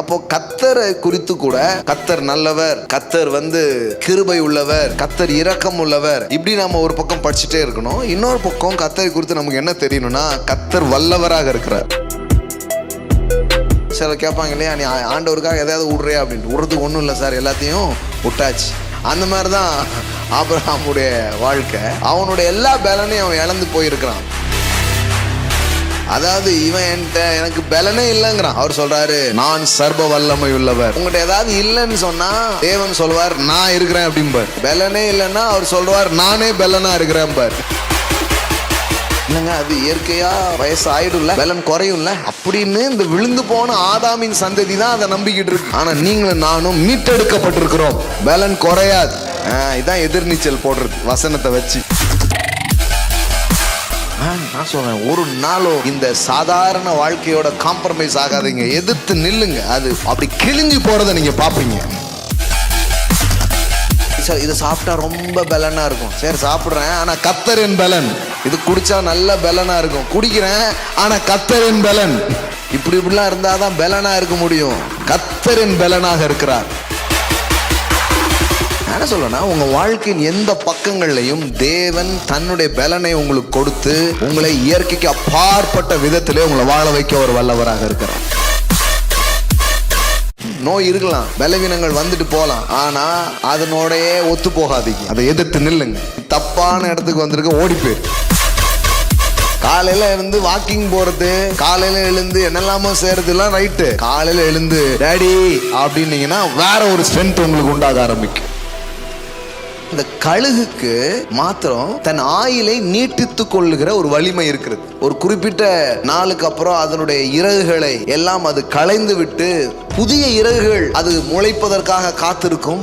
அப்போ கர்த்தரை குறித்து கூட கர்த்தர் நல்லவர், கர்த்தர் கிருபை உள்ளவர், கர்த்தர் இரக்கம் உள்ளவர், இப்படி நம்ம ஒரு பக்கம் படிச்சுட்டே இருக்கணும். இன்னொரு பக்கம் கர்த்தரை குறித்து நமக்கு என்ன தெரியணும்னா கர்த்தர் வல்லவராக இருக்கிறார். சில கேட்பாங்க இல்லையா, நீ ஆண்டவருக்காக எதாவது விடுறியா அப்படின்ட்டு. விடுறதுக்கு ஒன்றும் இல்லை சார், எல்லாத்தையும் விட்டாச்சு. அந்த மாதிரி தான் ஆபிரகாமுடைய வாழ்க்கை. அவனுடைய எல்லா பலனையும் அவன் இழந்து போயிருக்கிறான். அதாவது இவன் எனக்கு பலனே இல்லைங்கிறான். அவர் சொல்றாரு, நான் சர்வ வல்லமை உள்ளவர். உங்கள்கிட்ட ஏதாவது இல்லைன்னு சொன்னா தேவன் சொல்வார், நான் இருக்கிறேன் அப்படிம்பார். பலனே இல்லைன்னா அவர் சொல்வார், நானே பலனா இருக்கிறேன் பார். இல்லைங்க, அது இயற்கையா வயசு ஆயிடும்ல, பலன் குறையும்ல அப்படின்னு இந்த விழுந்து போன ஆதாமின் சந்ததி தான் அதை நம்பிக்கிட்டு இருக்கு. ஆனா நீங்களும் நானும் மீட்டெடுக்கப்பட்டிருக்கிறோம், பலன் குறையாது. இதான் எதிர்நீச்சல் போடுறது வசனத்தை வச்சு. நான் சொல்றேன், ஒரு நாளும் இந்த சாதாரண வாழ்க்கையோட காம்ப்ரமைஸ் ஆகாதீங்க, எதிர்த்து நில்லுங்க. அது அப்படி கிழிஞ்சு போறதை நீங்க பாப்பீங்க. இதை சாப்பிட்டா ரொம்ப பலனா இருக்கும், சரி சாப்பிடுறேன், ஆனா கர்த்தரின் பலன். இது குடிச்சா நல்ல பலனா இருக்கும், குடிக்கிறேன், ஆனா கர்த்தரின் பலன். இப்படிலாம் இருந்தாதான் பலனா இருக்க முடியும். கர்த்தரின் பலனாக இருக்கிறார். என்ன சொல்லனா, உங்க வாழ்க்கையின் எந்த பக்கங்கள்லையும் தேவன் தன்னுடைய பலனை உங்களுக்கு கொடுத்து உங்களை இயற்கைக்கு அப்பாற்பட்ட விதத்திலே உங்களை வாழ வைக்க ஒரு வல்லவராக இருக்கிறார். நோய் இருக்கலாம், பலவீனங்கள் வந்துட்டு போகலாம், ஆனா அதனோடயே ஒத்து போகாதீங்க. அதை எதிர்த்து நில்லுங்க. தப்பான இடத்துக்கு வந்திருக்க ஓடி போயிரு. காலையில எழுந்து வாக்கிங் போறது, காலையில எழுந்து என்னெல்லாமோ செய்யறது எல்லாம் ரைட்டு. காலையில எழுந்து டேடி அப்படின்னீங்கன்னா வேற ஒரு ஸ்ட்ரென்த் உங்களுக்கு உண்டாக ஆரம்பிக்கும். இந்த கழுகுக்கு மாத்திரம் தன் ஆயிலை நீட்டித்து கொள்ளுகிற ஒரு வலிமை இருக்கிறது. ஒரு குறிப்பிட்ட நாளுக்கு அப்புறம் அதனுடைய இறகுகளை எல்லாம் அது களைந்து விட்டு புதிய இறகுகள் அது முளைப்பதற்காக காத்திருக்கும்.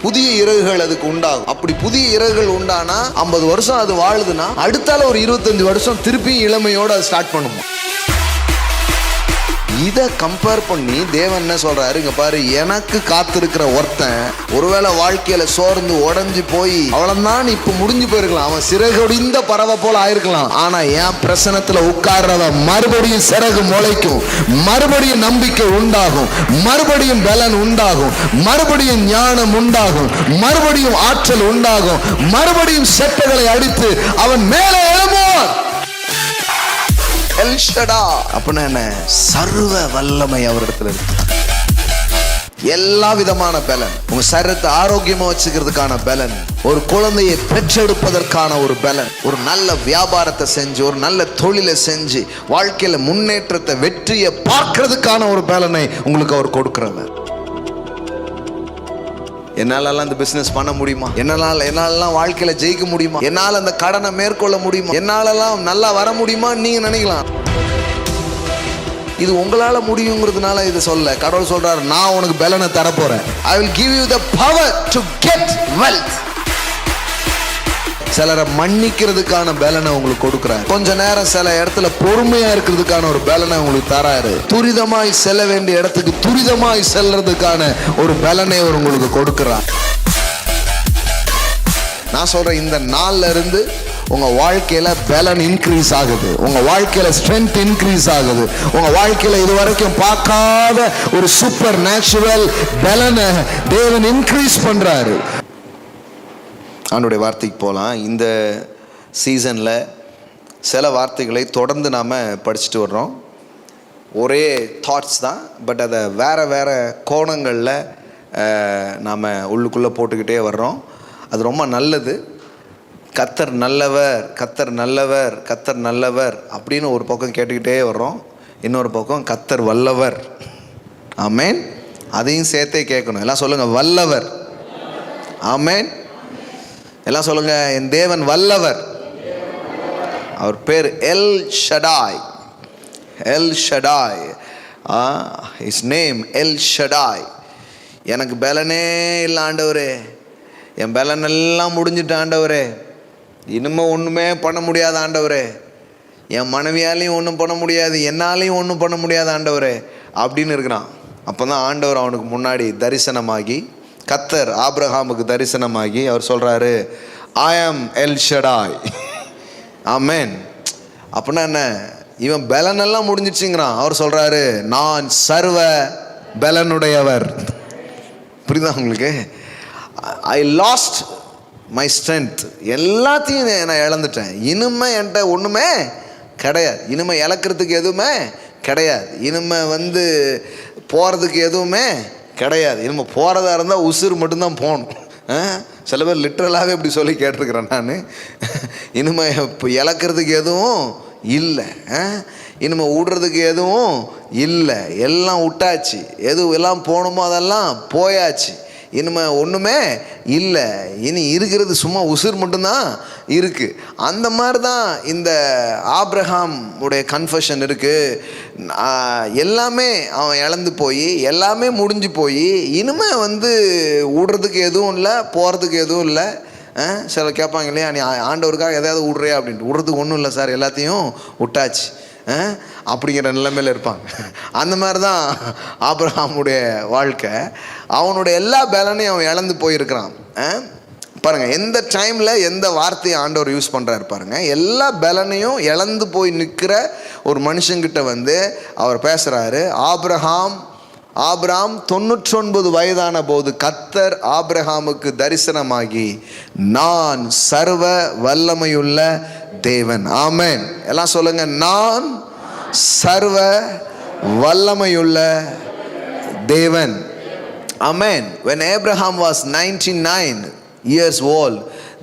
புதிய இறகுகள் அதுக்கு உண்டாகும். அப்படி புதிய இறகுகள் உண்டானா 50 வருஷம் அது வாழுதுன்னா அடுத்தால ஒரு 25 வருஷம் திருப்பி இளமையோட அது ஸ்டார்ட் பண்ணுமா. இதை கம்பேர் பண்ணி தேவன் என்ன சொல்றாரு, இங்க பாரு, எனக்கு காத்திருக்கிற ஒருத்தன் ஒருவேளை வாழ்க்கையில சோர்ந்து உடஞ்சி போய் அவ்வளவுதான் இப்ப முடிஞ்சு போயிருக்கலாம், அவன் சிறகுடிந்த பறவை போல ஆயிருக்கலாம். ஆனா என் பிரசனத்துல உட்கார்றவன் மறுபடியும் சிறகு முளைக்கும், மறுபடியும் நம்பிக்கை உண்டாகும், மறுபடியும் பலன் உண்டாகும், மறுபடியும் ஞானம் உண்டாகும், மறுபடியும் ஆற்றல் உண்டாகும், மறுபடியும் செட்டைகளை அடித்து அவன் மேலே எழும்புவான். எல் ஷடா அப்படின்னா என்ன? சர்வ வல்லமை அவரிடத்துல இருக்கு. எல்லா விதமான பலன், உங்க சரீரத்தை ஆரோக்கியமா வச்சுக்கிறதுக்கான பலன், ஒரு குழந்தையை பெற்றெடுப்பதற்கான ஒரு பலன், ஒரு நல்ல வியாபாரத்தை செஞ்சு ஒரு நல்ல தொழிலை செஞ்சு வாழ்க்கையில முன்னேற்றத்தை வெற்றியை பார்க்கறதுக்கான ஒரு பலனை உங்களுக்கு அவர் கொடுக்கிறவர். என்னாலலாம் இந்த பிசினஸ் பண்ண முடியுமா, என்னாலலாம் வாழ்க்கையில ஜெயிக்க முடியுமா, என்னால அந்த கடனை மேற்கொள்ள முடியுமா, என்னாலலாம் நல்லா வர முடியுமா நீங்க நினைக்கலாம். இது உங்களால முடியுங்கிறதுனால இதை சொல்ல. கடவுள் சொல்றாரு, நான் உனக்கு பலனை தரப்போறேன். I will give you the power to get wealth. சிலரை மன்னிக்கிறதுக்கான பலனை உங்களுக்கு கொடுக்குறாரு. கொஞ்ச நேரம் சில இடத்துல பொறுமையா இருக்கிறதுக்கான ஒரு பலனை உங்களுக்கு தராரு. துரிதமாய் செல்ல வேண்டிய இடத்துக்கு துரிதமாய் செல்றதுக்கான ஒரு பலனை அவர் உங்களுக்கு கொடுக்கிறார். நான் சொல்றேன், இந்த நாள்ல இருந்து உங்க வாழ்க்கையில பலன் இன்க்ரீஸ் ஆகுது, உங்க வாழ்க்கையில ஸ்ட்ரென்த் இன்க்ரீஸ் ஆகுது, உங்க வாழ்க்கையில இதுவரைக்கும் பார்க்காத ஒரு சூப்பர் நேச்சுரல் பலனை தேவன் இன்க்ரீஸ் பண்றாரு. அவனுடைய வார்த்தைக்கு போகலாம். இந்த சீசனில் சில வார்த்தைகளை தொடர்ந்து நாம் படிச்சுட்டு வர்றோம். ஒரே தாட்ஸ் தான், பட் அதை வேறு கோணங்களில் நாம் உள்ளுக்குள்ளே போட்டுக்கிட்டே வர்றோம். அது ரொம்ப நல்லது. கர்த்தர் நல்லவர், கர்த்தர் நல்லவர், கர்த்தர் நல்லவர் அப்படின்னு ஒரு பக்கம் கேட்டுக்கிட்டே வர்றோம். இன்னொரு பக்கம் கர்த்தர் வல்லவர். ஆமேன். அதையும் சேர்த்தே கேட்கணும். எல்லாம் சொல்லுங்கள், வல்லவர். ஆமேன். எல்லாம் சொல்லுங்க, என் தேவன் வல்லவர். அவர் பேர் L Shaddai. L Shaddai, his name L Shaddai. எனக்கு பலனே இல்லை ஆண்டவரே, என் பலன் எல்லாம் முடிஞ்சிட்டு ஆண்டவரே, இனிமே ஒன்றுமே பண்ண முடியாது ஆண்டவரே, என் மனைவியாலையும் ஒன்றும் பண்ண முடியாது, என்னாலையும் ஒன்றும் பண்ண முடியாது ஆண்டவரே அப்படின்னு இருக்கிறான். அப்போ தான் ஆண்டவர் அவனுக்கு முன்னாடி தரிசனமாகி, கர்த்தர் ஆபிரகாமுக்கு தரிசனமாகி அவர் சொல்றாரு, ஐ ஆம் எல் ஷடாய். ஆமென். அப்படின்னா என்ன? இவன் பலனெல்லாம் முடிஞ்சிச்சுங்கிறான். அவர் சொல்றாரு, நான் சர்வ பலனுடையவர். புரியுதா உங்களுக்கு? ஐ லாஸ்ட் மை ஸ்ட்ரென்த், எல்லாத்தையும் நான் இழந்துட்டேன். இனிமே என்கிட்ட ஒன்றுமே கிடையாது. இனிமே இழக்கிறதுக்கு எதுவுமே கிடையாது. இனிமே போகிறதுக்கு எதுவுமே கிடையாது. இனிமே போகிறதா இருந்தால் உசுறு மட்டும்தான் போகணும். சில பேர் லிட்ரலாகவே இப்படி சொல்லி கேட்டிருக்கிறேன் நான். இனிமே இப்போ இழக்கிறதுக்கு எதுவும் இல்லை, இனிமே விடுறதுக்கு எதுவும் இல்லை, எல்லாம் விட்டாச்சு. எல்லாம் போகணுமோ அதெல்லாம் போயாச்சு. இனிமே ஒன்றுமே இல்லை, இனி இருக்கிறது சும்மா உசுர் மட்டும்தான் இருக்குது. அந்த மாதிரி தான் இந்த ஆபிரகாம் உடைய கன்ஃபெஷன் இருக்குது. எல்லாமே அவன் இழந்து போய், எல்லாமே முடிஞ்சு போய், இனிமே விடுறதுக்கு எதுவும் இல்லை, போகிறதுக்கு எதுவும் இல்லை. சில கேட்பாங்க இல்லையா, நீ ஆண்டவருக்காக எதாவது விட்றியா அப்படின்ட்டு. விடுறதுக்கு ஒன்றும் இல்லை சார், எல்லாத்தையும் விட்டாச்சு அப்படிங்கிற நிலைமையில் இருப்பாங்க. அந்த மாதிரி தான் ஆபிரகாமுடைய வாழ்க்கை. அவனுடைய எல்லா பலனையும் அவன் இழந்து போயிருக்கிறான். பாருங்கள், எந்த டைமில் எந்த வார்த்தையை ஆண்டவர் யூஸ் பண்ணுறாரு பாருங்கள். எல்லா பலனையும் இழந்து போய் நிற்கிற ஒரு மனுஷங்கிட்ட அவர் பேசுகிறாரு. ஆபிரகாம் 99 வயதான போது கர்த்தர் ஆபிரகாமுக்கு தரிசனமாகி, நான் சர்வ வல்லமையுள்ள தேவன். ஆமென். எல்லாம் சொல்லுங்க, நான் சர்வ வல்லமையுள்ள தேவன். ஆமென். When Abraham was 99 years old,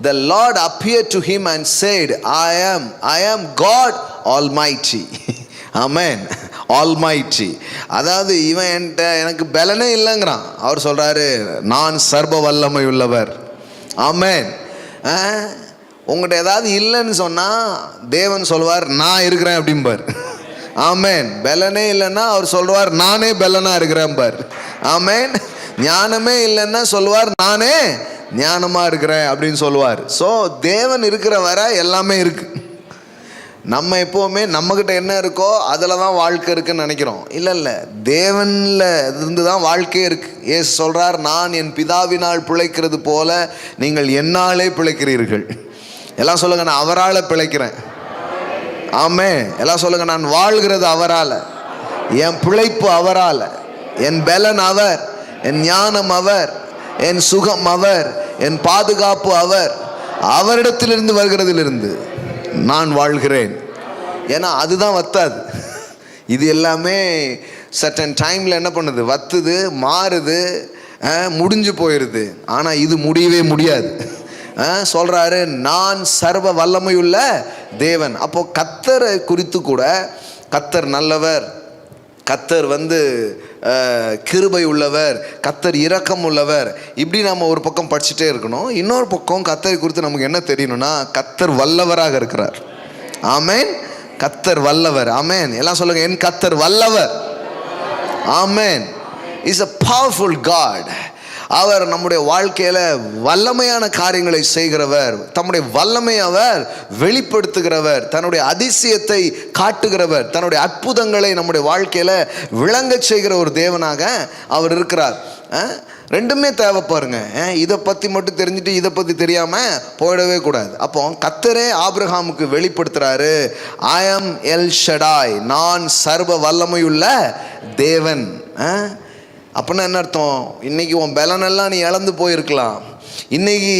the Lord appeared to him and said, I am God Almighty. Amen. Almighty. அதாவது இவன் எனக்கு பலனே இல்லைங்கிறான். அவர் சொல்றாரு, நான் சர்வ வல்லமை உள்ளவர். ஆமென். உங்கள்கிட்ட ஏதாவது இல்லைன்னு சொன்னால் தேவன் சொல்வார், நான் இருக்கிறேன் அப்படிம்பார். ஆமென். பலனே இல்லைன்னா அவர் சொல்வார், நானே பலனாக இருக்கிறேன் பார். ஆமென். ஞானமே இல்லைன்னா சொல்வார், நானே ஞானமாக இருக்கிறேன் அப்படின்னு சொல்லுவார். ஸோ தேவன் இருக்கிற வரை எல்லாமே இருக்கு. நம்ம எப்போவுமே நம்மக்கிட்ட என்ன இருக்கோ அதில் தான் வாழ்க்கை இருக்குன்னு நினைக்கிறோம். இல்லை, தேவனில் இருந்து தான் வாழ்க்கையே இருக்குது. ஏசு சொல்கிறார், நான் என் பிதாவினால் பிழைக்கிறது போல நீங்கள் என்னாலே பிழைக்கிறீர்கள். எல்லாம் சொல்லுங்கள், நான் அவரால் பிழைக்கிறேன். ஆமென். எல்லாம் சொல்லுங்கள், நான் வாழ்கிறது அவரால், என் பிழைப்பு அவரால், என் பலன் அவர், என் ஞானம் அவர், என் சுகம் அவர், என் பாதுகாப்பு அவர். அவரிடத்திலிருந்து வருகிறதிலிருந்து நான் வாழ்கிறேன். ஏன்னா அதுதான் வத்தாது. இது எல்லாமே சர்டன் டைமில் என்ன பண்ணுது, வத்துது, மாறுது, முடிஞ்சு போயிடுது. ஆனால் இது முடியவே முடியாது. சொல்கிறாரு, நான் சர்வ வல்லமையுள்ள தேவன். அப்போ கர்த்தரை குறித்து கூட, கர்த்தர் நல்லவர், கர்த்தர் கிருபை உள்ளவர், கர்த்தர் இரக்கம் உள்ளவர், இப்படி நம்ம ஒரு பக்கம் படிச்சுட்டே இருக்கணும். இன்னொரு பக்கம் கர்த்தரை குறித்து நமக்கு என்ன தெரியணும்னா, கர்த்தர் வல்லவராக இருக்கிறார். ஆமென். கர்த்தர் வல்லவர். ஆமென். எல்லாம் சொல்லுங்க, என் கர்த்தர் வல்லவர். Amen. Is a powerful God. அவர் நம்முடைய வாழ்க்கையில் வல்லமையான காரியங்களை செய்கிறவர், தம்முடைய வல்லமை அவர் வெளிப்படுத்துகிறவர், தன்னுடைய அதிசயத்தை காட்டுகிறவர், தன்னுடைய அற்புதங்களை நம்முடைய வாழ்க்கையில் விளங்க செய்கிற ஒரு தேவனாக அவர் இருக்கிறார். ரெண்டுமே தேவை பாருங்க. இதை பற்றி மட்டும் தெரிஞ்சுட்டு இதை பற்றி தெரியாமல் போயிடவே கூடாது. அப்போ கர்த்தரே ஆபிரகாமுக்கு வெளிப்படுத்துகிறாரு, ஐ ஆம் எல் ஷடாய், நான் சர்வ வல்லமையுள்ள தேவன். அப்படின்னா என்ன அர்த்தம்? இன்னைக்கு உன் பலனெல்லாம் நீ இழந்து போயிருக்கலாம், இன்னைக்கு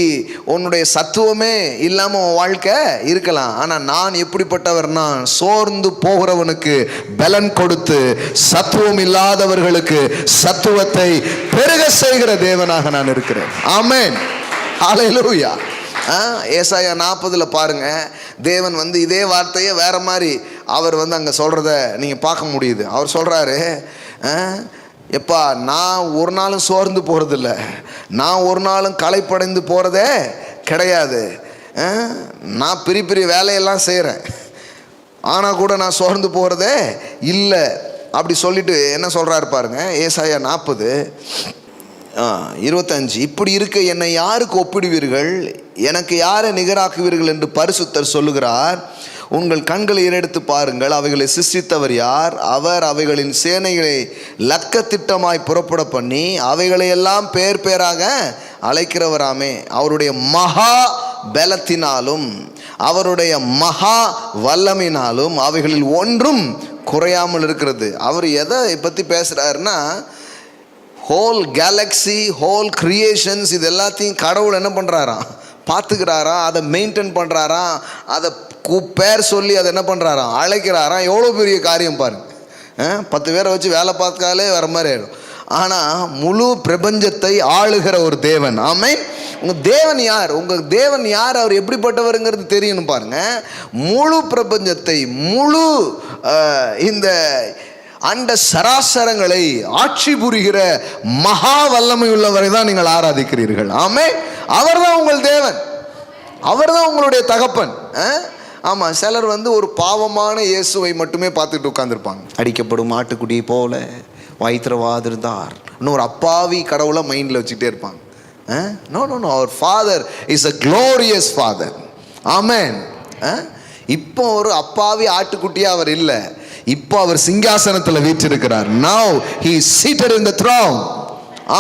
உன்னுடைய சத்துவமே இல்லாமல் உன் வாழ்க்கை இருக்கலாம். ஆனால் நான் எப்படிப்பட்டவர்னா, சோர்ந்து போகிறவனுக்கு பலன் கொடுத்து சத்துவம் இல்லாதவர்களுக்கு சத்துவத்தை பெருக செய்கிற தேவனாக நான் இருக்கிறேன். ஆமென். ஹல்லேலூயா. ஏசாயா 40 பாருங்க, தேவன் இதே வார்த்தையை வேற மாதிரி அவர் அங்கே சொல்றத நீங்க பார்க்க முடியுது. அவர் சொல்றாரு, எப்பா, நான் ஒரு நாளும் சோர்ந்து போகிறதில்ல, நான் ஒரு நாளும் களைப்படைந்து போகிறதே கிடையாது. நான் பெரிய பெரிய வேலையெல்லாம் செய்கிறேன், ஆனால் கூட நான் சோர்ந்து போகிறதே இல்லை. அப்படி சொல்லிட்டு என்ன சொல்கிறாரு பாருங்க, ஏசாயா 40:25, இப்படி இருக்க என்னை யாருக்கு ஒப்பிடுவீர்கள், எனக்கு யாரை நிகராக்குவீர்கள் என்று பரிசுத்தர் சொல்லுகிறார். உங்கள் கண்களை ஏறெடுத்து பாருங்கள், அவைகளை சிருஷ்டித்தவர் யார்? அவர் அவைகளின் சேனைகளை லக்கத்திட்டமாய் புறப்பட பண்ணி அவைகளையெல்லாம் பேராக அழைக்கிறவராமே. அவருடைய மகா பலத்தினாலும் அவருடைய மகா வல்லமையினாலும் அவைகளில் ஒன்றும் குறையாமல் இருக்கிறது. அவர் எதை பற்றி பேசுகிறாருன்னா, ஹோல் கேலக்ஸி, ஹோல் கிரியேஷன்ஸ், இது எல்லாத்தையும் கடவுள் என்ன பண்ணுறாராம், பார்த்துக்கிறாராம், அதை மெயின்டைன் பண்ணுறாராம், அதை பேர் சொல்லி அதை என்ன பண்ணுறாராம், அழைக்கிறாராம். எவ்வளோ பெரிய காரியம் பாருங்க. 10 பேரை வச்சு வேலை பார்த்தாலே வர மாதிரி ஆயிடும். ஆனால் முழு பிரபஞ்சத்தை ஆளுகிற ஒரு தேவன். ஆமென். உங்கள் தேவன் யார்? உங்கள் தேவன் யார்? அவர் எப்படிப்பட்டவருங்கிறது தெரியணும் பாருங்க. முழு பிரபஞ்சத்தை, முழு இந்த அண்ட சராசரங்களை ஆட்சி புரிகிற மகா வல்லமை உள்ளவரை தான் நீங்கள் ஆராதிக்கிறீர்கள். ஆமென். அவர் தான் உங்கள் தேவன், அவர் தான் உங்களுடைய தகப்பன். ஆமாம், சிலர் ஒரு பாவமான இயேசுவை மட்டுமே பார்த்துட்டு உட்காந்துருப்பாங்க. அடிக்கப்படும் ஆட்டுக்குடியை போல வயிற்றுவாது இருந்தார், இன்னொரு அப்பாவி கடவுளை மைண்டில் வச்சுக்கிட்டே இருப்பாங்க. நோ நோ நோ, அவர் father is a glorious father. Amen. இப்போ ஒரு அப்பாவி ஆட்டுக்குட்டியாக அவர் இல்லை, இப்போ அவர் சிங்காசனத்தில் வீற்றிருக்கிறார். Now he is seated in the throne.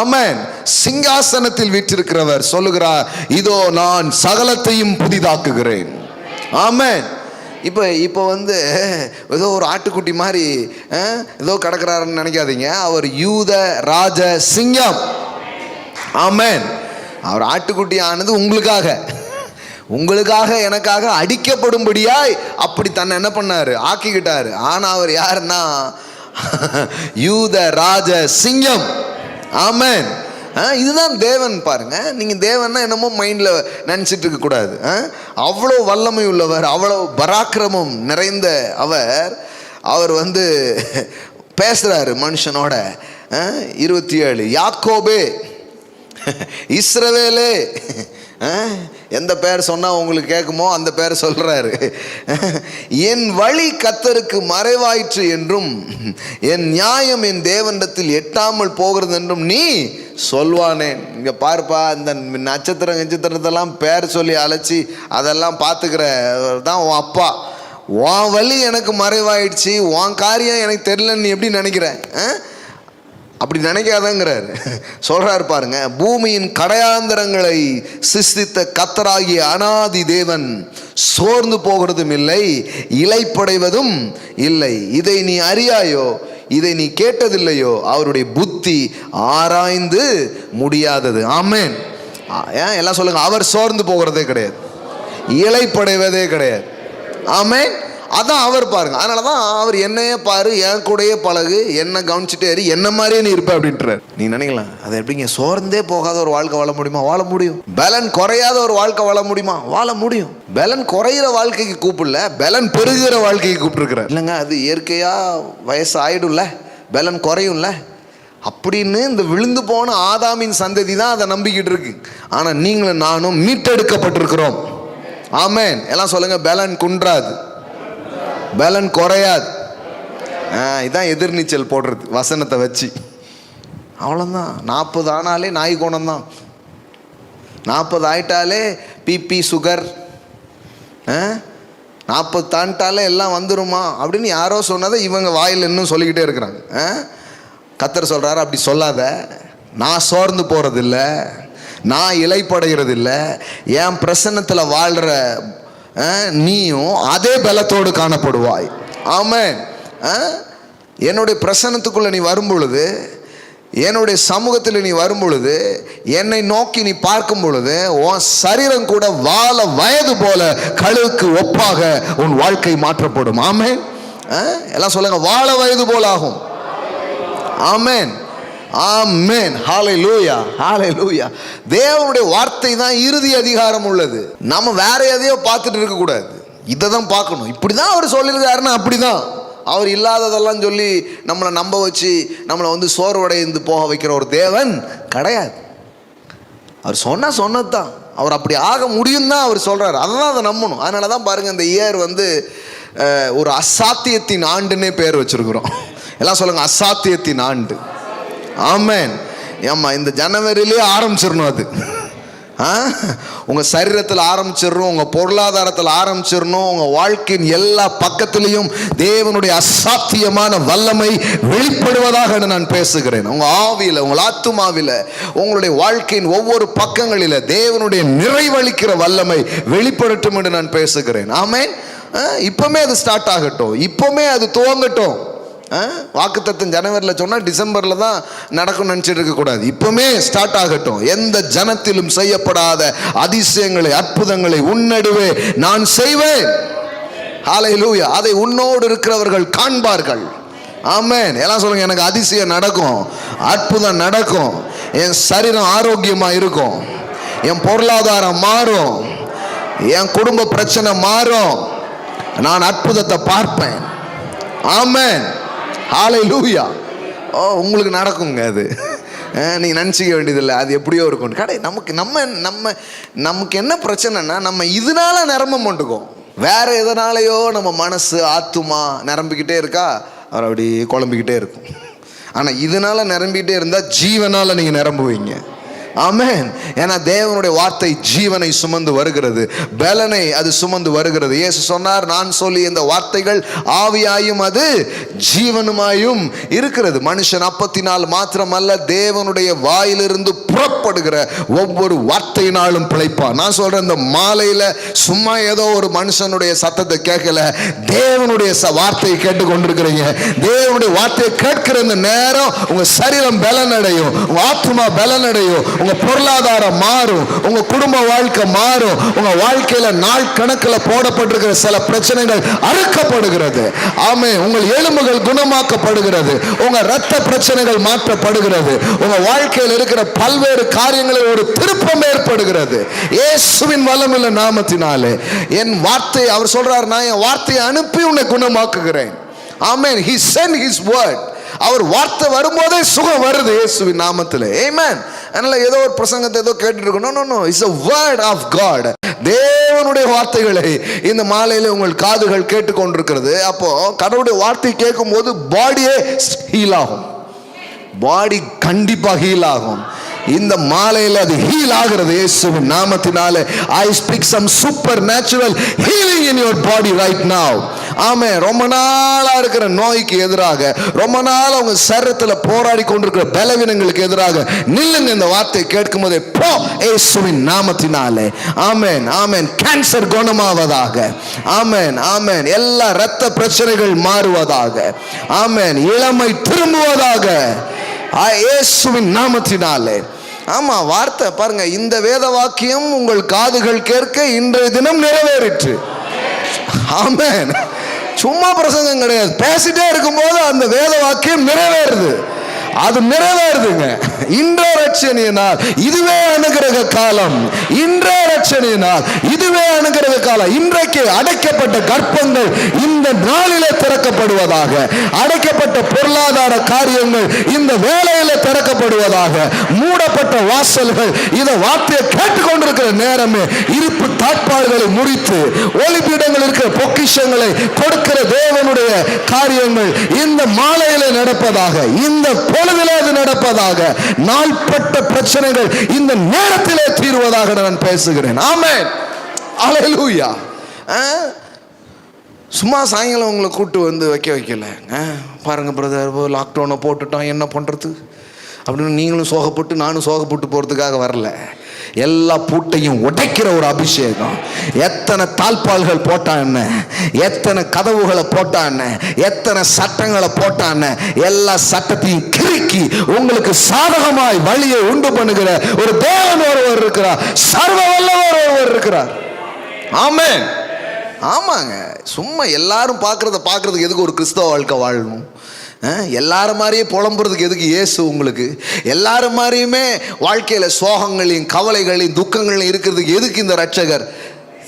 ஆமென். சிங்காசனத்தில் வீற்றிருக்கிறவர் சொல்லுகிறார், இதோ நான் சகலத்தையும் புதிதாக்குகிறேன். ஆமென். இப்போ ஏதோ ஒரு ஆட்டுக்குட்டி மாதிரி ஏதோ கிடக்கிறாருன்னு நினைக்காதீங்க. அவர் யூத ராஜ சிங்கம். ஆமென். அவர் ஆட்டுக்குட்டி ஆனது உங்களுக்காக எனக்காக அடிக்கப்படும்படியாய் அப்படி தன்னை என்ன பண்ணாரு, ஆக்கிக்கிட்டாரு. ஆனால் அவர் யாருன்னா யூத ராஜ சிங்கம். ஆமென். இதுதான் தேவன் பாருங்க. நீங்கள் தேவன்னா என்னமோ மைண்டில் நினச்சிட்டு இருக்கக்கூடாது. அவ்வளோ வல்லமை உள்ளவர், அவ்வளோ பராக்கிரமம் நிறைந்த அவர் பேசுகிறாரு மனுஷனோட. 27 யாக்கோபே, இஸ்ரவேலே, எந்த பேர் சொன்னால் உங்களுக்கு கேட்குமோ அந்த பேர் சொல்கிறாரு. என் வழி கர்த்தருக்கு மறைவாயிற்று என்றும் என் நியாயம் என் தேவனிடத்தில் எட்டாமல் போகிறது என்றும் நீ சொல்வானேன். இங்கே பார்ப்பா, இந்த நட்சத்திரத்தெல்லாம் பேர் சொல்லி அழைச்சி அதெல்லாம் பார்த்துக்கிற தான் உன் அப்பா. உன் வழி எனக்கு மறைவாயிடுச்சு, உன் காரியம் எனக்கு தெரியலன்னு நீ எப்படி நினைக்கிற? அப்படி நினைக்காதங்கிறார். சொல்றாரு பாருங்க, பூமியின் கடையாந்தரங்களை சிருஷ்டித்த கர்த்தராகிய அனாதி தேவன் சோர்ந்து போகிறதும் இல்லை, இளைப்படைவதும் இல்லை. இதை நீ அறியாயோ, இதை நீ கேட்டதில்லையோ, அவருடைய புத்தி ஆராய்ந்து முடியாதது. ஆமென். ஏன் எல்லாம் சொல்லுங்க, அவர் சோர்ந்து போகிறதே கிடையாது, இளைப்படைவதே கிடையாது. ஆமென். அதான் அவர் பாருங்க. அதனால தான் அவர் என்னையே பாரு, என் கூடயே பழகு, என்ன கவனிச்சுட்டே இரு, என்ன மாதிரியே நீ இருப்ப அப்படின்றார். நீ நினைக்கலாம், அதை எப்படிங்க சோர்ந்தே போகாத ஒரு வாழ்க்கை வாழ முடியுமா? வாழ முடியும். பலன் குறையாத ஒரு வாழ்க்கை வாழ முடியுமா? வாழ முடியும். பலன் குறையிற வாழ்க்கைக்கு கூப்பிடல, பலன் பெருகிற வாழ்க்கைக்கு கூப்பிட்டுருக்கிறார். இல்லைங்க, அது இயற்கையா வயசு ஆயிடும்ல, பலன் குறையும்ல அப்படின்னு இந்த விழுந்து போன ஆதாமின் சந்ததி தான் அதை நம்பிக்கிட்டு இருக்கு. ஆனால் நீங்களும் நானும் மீட்டெடுக்கப்பட்டிருக்கிறோம். ஆமென். எல்லாம் சொல்லுங்க, பலன் குன்றாது, பலன் குறையாது. இதான் எதிர்நீச்சல் போடுறது வசனத்தை வச்சு. அவ்வளோதான். 40 ஆனாலே நாய் கோணம் தான், 40 ஆயிட்டாலே பிபி சுகர், 40 தாண்டிட்டாலே எல்லாம் வந்துருமா அப்படின்னு யாரோ சொன்னதை இவங்க வாயில் இன்னும் சொல்லிக்கிட்டே இருக்கிறாங்க. கர்த்தர் சொல்கிறாரு, அப்படி சொல்லாத. நான் சோர்ந்து போகிறதில்ல, நான் இளைப்படைகிறதில்லை. என் பிரசன்னத்தில் வாழ்கிற நீயும் அதே பலத்தோடு காணப்படுவாய். ஆமென். என்னுடைய பிரசன்னத்துக்குள்ள நீ வரும் பொழுது, என்னுடைய சமூகத்தில் நீ வரும் பொழுது, என்னை நோக்கி நீ பார்க்கும் பொழுது, உன் சரீரம் கூட வாழ வயது போல கழுவுக்கு ஒப்பாக உன் வாழ்க்கை மாற்றப்படும். ஆமென். எல்லாம் சொல்லுங்க, வாழ வயது போல ஆகும். ஆமென். ஆமென். ஹல்லேலூயா, ஹல்லேலூயா. தேவனுடைய வார்த்தை தான் இறுதி அதிகாரம் உள்ளது. நம்ம வேற எதையோ பார்த்துட்டு இருக்க கூடாது, இதை தான் பார்க்கணும். இப்படி தான் அவர் சொல்லியிருக்காருன்னா அப்படிதான். அவர் இல்லாததெல்லாம் சொல்லி நம்மளை நம்ப வச்சு நம்மளை சோர்வடைந்து போக வைக்கிற ஒரு தேவன் கிடையாது. அவர் சொன்னது தான், அவர் அப்படி ஆக முடியும் தான் அவர் சொல்றாரு. அதெல்லாம் அதை நம்பணும். அதனால தான் பாருங்க, இந்த இயர் ஒரு அசாத்தியத்தின் ஆண்டுன்னே பேர் வச்சிருக்கிறோம். எல்லாம் சொல்லுங்க, அசாத்தியத்தின் ஆண்டு. ஆமென். ஏம்மா, இந்த ஜனவரியிலே ஆரம்பிச்சிடணும் அது. உங்கள் சரீரத்தில் ஆரம்பிச்சிடணும், உங்கள் பொருளாதாரத்தில் ஆரம்பிச்சிடணும். உங்கள் வாழ்க்கையின் எல்லா பக்கத்திலையும் தேவனுடைய அசாத்தியமான வல்லமை வெளிப்படுவதாக நான் பேசுகிறேன். உங்கள் ஆவியில், உங்கள் ஆத்துமாவில், உங்களுடைய வாழ்க்கையின் ஒவ்வொரு பக்கங்களில் தேவனுடைய நிறைவளிக்கிற வல்லமை வெளிப்படட்டும் என்று நான் பேசுகிறேன். ஆமென். இப்பவுமே அது ஸ்டார்ட் ஆகட்டும், இப்பவுமே அது துவங்கட்டும். வாக்குத்தத்தம் ஜனவரியில் சொன்னால் டிசம்பரில் தான் நடக்கும்னு நினச்சிட்டு இருக்கக்கூடாது. இப்பவுமே ஸ்டார்ட் ஆகட்டும். எந்த ஜனத்திலும் செய்யப்படாத அதிசயங்களை, அற்புதங்களை உன்னடுவே நான் செய்வேன். ஹல்லேலூயா. அதை உன்னோடு இருக்கிறவர்கள் காண்பார்கள். ஆமென். எல்லாம் சொல்லுங்க, எனக்கு அதிசயம் நடக்கும், அற்புதம் நடக்கும், என் சரீரம் ஆரோக்கியமாக இருக்கும், என் பொருளாதாரம் மாறும், என் குடும்ப பிரச்சனை மாறும், நான் அற்புதத்தை பார்ப்பேன். ஆமென். ஹல்லேலூயா. உங்களுக்கு நடக்குங்க. அது நீங்கள் நினச்சிக்க வேண்டியதில்லை, அது எப்படியோ இருக்கும். நமக்கு என்ன பிரச்சனைனா, நம்ம இதனால நிரம்ப மாட்டுக்கோம். வேற எதனாலையோ நம்ம மனசு, ஆத்துமா நிரம்பிக்கிட்டே இருக்கா, அவர் அப்படி குழம்பிக்கிட்டே இருக்கும். ஆனால் இதனால நிரம்பிக்கிட்டே இருந்தால் ஜீவனால் நீங்கள் நிரம்புவீங்க. ஆமென். ஏன்னா தேவனுடைய வார்த்தை ஜீவனை சுமந்து வருகிறது, பலனை அது சுமந்து வருகிறது. இயேசு சொன்னார், நான் சொல்லி இந்த வார்த்தைகள் ஆவியாயும் அது ஜீவனுமாயும் இருக்கிறது. மனுஷன் அப்பத்தினால் மாத்திரமல்ல, தேவனுடைய வாயிலிருந்து புறப்படுகிற ஒவ்வொரு வார்த்தையினாலும் பிழைப்பான். நான் சொல்றேன், இந்த மாலையில சும்மா ஏதோ ஒரு மனுஷனுடைய சத்தத்தை கேட்கல, தேவனுடைய வார்த்தையை கேட்டு கொண்டிருக்கிறீங்க. தேவனுடைய வார்த்தையை கேட்கிற இந்த நேரம் உங்க சரீரம் பலன் அடையும், உங்க ஆத்மா பலன் அடையும், உங்க பொருளாதாரம் மாறும், உங்க குடும்ப வாழ்க்கை மாறும், உங்க வாழ்க்கையில நாள் கணக்கில் போடப்பட்டிருக்கிற சில பிரச்சனைகள் அறுக்கப்படுகிறது. ஆமென். உங்கள் எலும்புகள் குணமாக்கப்படுகிறது, உங்க இரத்த பிரச்சனைகள் மாற்றப்படுகிறது, உங்க வாழ்க்கையில் இருக்கிற பல்வேறு காரியங்களில் ஒரு திருப்பம் ஏற்படுகிறது. இயேசுவின் வல்லமையுள்ள நாமத்தினாலே. என் வார்த்தை, அவர் சொல்றார், நான் என் வார்த்தையை அனுப்பி உன்னை குணமாக்குகிறேன். ஆமென். He sent his word. அவர் வார்த்தை வரும்போதே சுகம் வருது இயேசுவின் நாமத்தில். ஆமென். அதனால ஏதோ ஒரு பிரசங்கத்தை ஏதோ கேட்டுட்டு இருக்கணும். No, it's a word of God. தேவனுடைய வார்த்தைகளை இந்த மாலையில உங்கள் காதுகள் கேட்டுக்கொண்டிருக்கிறது. அப்போ கடவுளுடைய வார்த்தை கேட்கும் போது பாடியே ஹீல் ஆகும். பாடி கண்டிப்பா ஹீல் ஆகும். இந்த மாலையில் அது ஹீல் ஆகிறது இயேசுவின் நாமத்தினாலே. I speak some supernatural healing in your body right now. ஆமென். ரொம்ப நாளா இருக்கிற நோய்க்கு எதிராக, ரொம்ப நாள் அவங்க சரீரத்தில் போராடி கொண்டிருக்கிற பலவீனங்களுக்கு எதிராக நில்லுங்க. இந்த வார்த்தை கேட்கும் போதே போ இயேசுவின் நாமத்தினாலே. ஆமென். ஆமென். கேன்சர் குணமாவதாக. ஆமென். ஆமென். எல்லா இரத்த பிரச்சனைகள் மாறுவதாக. ஆமென். இளமை திரும்புவதாக இயேசுவின் நாமத்தினாலே. ஆமா, வார்த்தை பாருங்க, இந்த வேத வாக்கியம் உங்கள் காதுகள் கேட்க இன்றைய தினம் நிறைவேறிற்று. ஆமென். சும்மா பிரசங்கம் கிடையாது, பேசிட்டே இருக்கும்போது அந்த வேத வாக்கியம் நிறைவேறுது. அது நிறைவேறுதுங்க. இன்றைய ரட்சணியினால் இதுவே அனுகிரக காலம். இன்றைய ரட்சணியினால் இதுவே அனுகிரக காலம். இன்றைக்கு அடைக்கப்பட்ட கர்ப்பங்கள் இந்த நாளிலே திறக்கப்படுவதாக. அடைக்கப்பட்ட பொருளாதார காரியங்கள் இந்த வேளையில திறக்கப்படுவதாக. மூடப்பட்ட வாசல்கள் இந்த வார்த்தையை கேட்டுக்கொண்டிருக்கிற நேரமே இருப்பு தாட்பாடுகளை முறித்து ஒளிபீடங்கள் இருக்கிற பொக்கிஷங்களை கொடுக்கிற தேவனுடைய காரியங்கள் இந்த மாலையிலே நடப்பதாக. இந்த பொழுதிலே அது நடப்பதாக. நாள்பட்ட பிரச்சனைகள் இந்த நேரத்திலே தீர்வதாக நான் பேசுகிறேன். ஆமென். அல்லேலூயா. சும்மா சாயங்காலம் உங்களை கூட்டு வந்து வைக்கல. பாருங்க பிரதர், லாக்டவுனை போட்டுட்டோம், என்ன பண்றது அப்படின்னு நீங்களும் சோகப்பட்டு நானும் சோகப்பட்டு போறதுக்காக வரல. எல்லா பூட்டையும் உடைக்கிற ஒரு அபிஷேகம். எத்தனை தாழ்பால்கள் போட்டான், எத்தனை கதவுகளை போட்டான், எத்தனை சட்டங்களை போட்டான், எல்லா சட்டத்தையும் கிறுக்கி உங்களுக்கு சாதகமாய் வழியை உண்டு பண்ணுகிற ஒரு தேவன் ஒருவர் இருக்கிறார். சர்வ வல்லவர் ஒருவர் இருக்கிறார். ஆமென். ஆமாங்க. சும்மா எல்லாரும் பார்க்கறதுக்கு எதுக்கு ஒரு கிறிஸ்தவ வாழ்க்கை வாழணும்? எல்லாரும் மாதிரியே புலம்புறதுக்கு எதுக்கு இயேசு உங்களுக்கு? எல்லாரும் மாதிரியுமே வாழ்க்கையில் சோகங்களையும் கவலைகளையும் துக்கங்களையும் இருக்கிறதுக்கு எதுக்கு இந்த ரட்சகர்?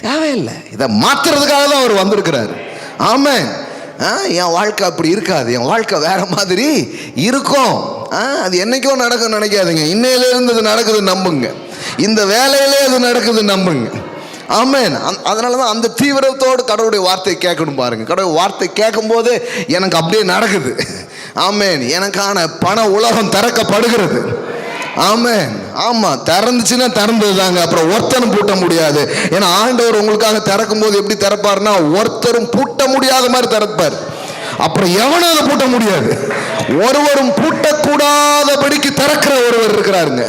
தேவையில்லை. இதை மாற்றுறதுக்காக தான் அவர் வந்திருக்கிறார். ஆமென். என் வாழ்க்கை அப்படி இருக்காது, என் வாழ்க்கை வேற மாதிரி இருக்கும். அது என்னைக்கோ நடக்கும் நினைக்காதீங்க. இன்னையிலிருந்து அது நடக்குது நம்புங்க. இந்த வேலையிலே அது நடக்குது நம்புங்க. ஆமென். அதனால தான் அந்த தீவிரத்தோடு கடவுளுடைய வார்த்தை கேட்கணும். பாருங்க, கடவுள் வார்த்தை கேட்கும் போது எனக்கு அப்படியே நடக்குது. ஆமென். எனக்கான பண உலகம் திறக்கப்படுகிறது. ஆமென். ஆமா, திறந்துச்சுன்னா திறந்தது தாங்க. அப்புறம் ஒருத்தரும் பூட்ட முடியாது. ஏன்னா ஆண்டவர் உங்களுக்காக திறக்கும் போது எப்படி திறப்பாருன்னா, ஒருத்தரும் பூட்ட முடியாத மாதிரி திறப்பார். அப்புறம் எவனும் அதை பூட்ட முடியாது. ஒருவரும் பூட்டக்கூடாதபடிக்கு திறக்கிற ஒருவர் இருக்கிறாருங்க.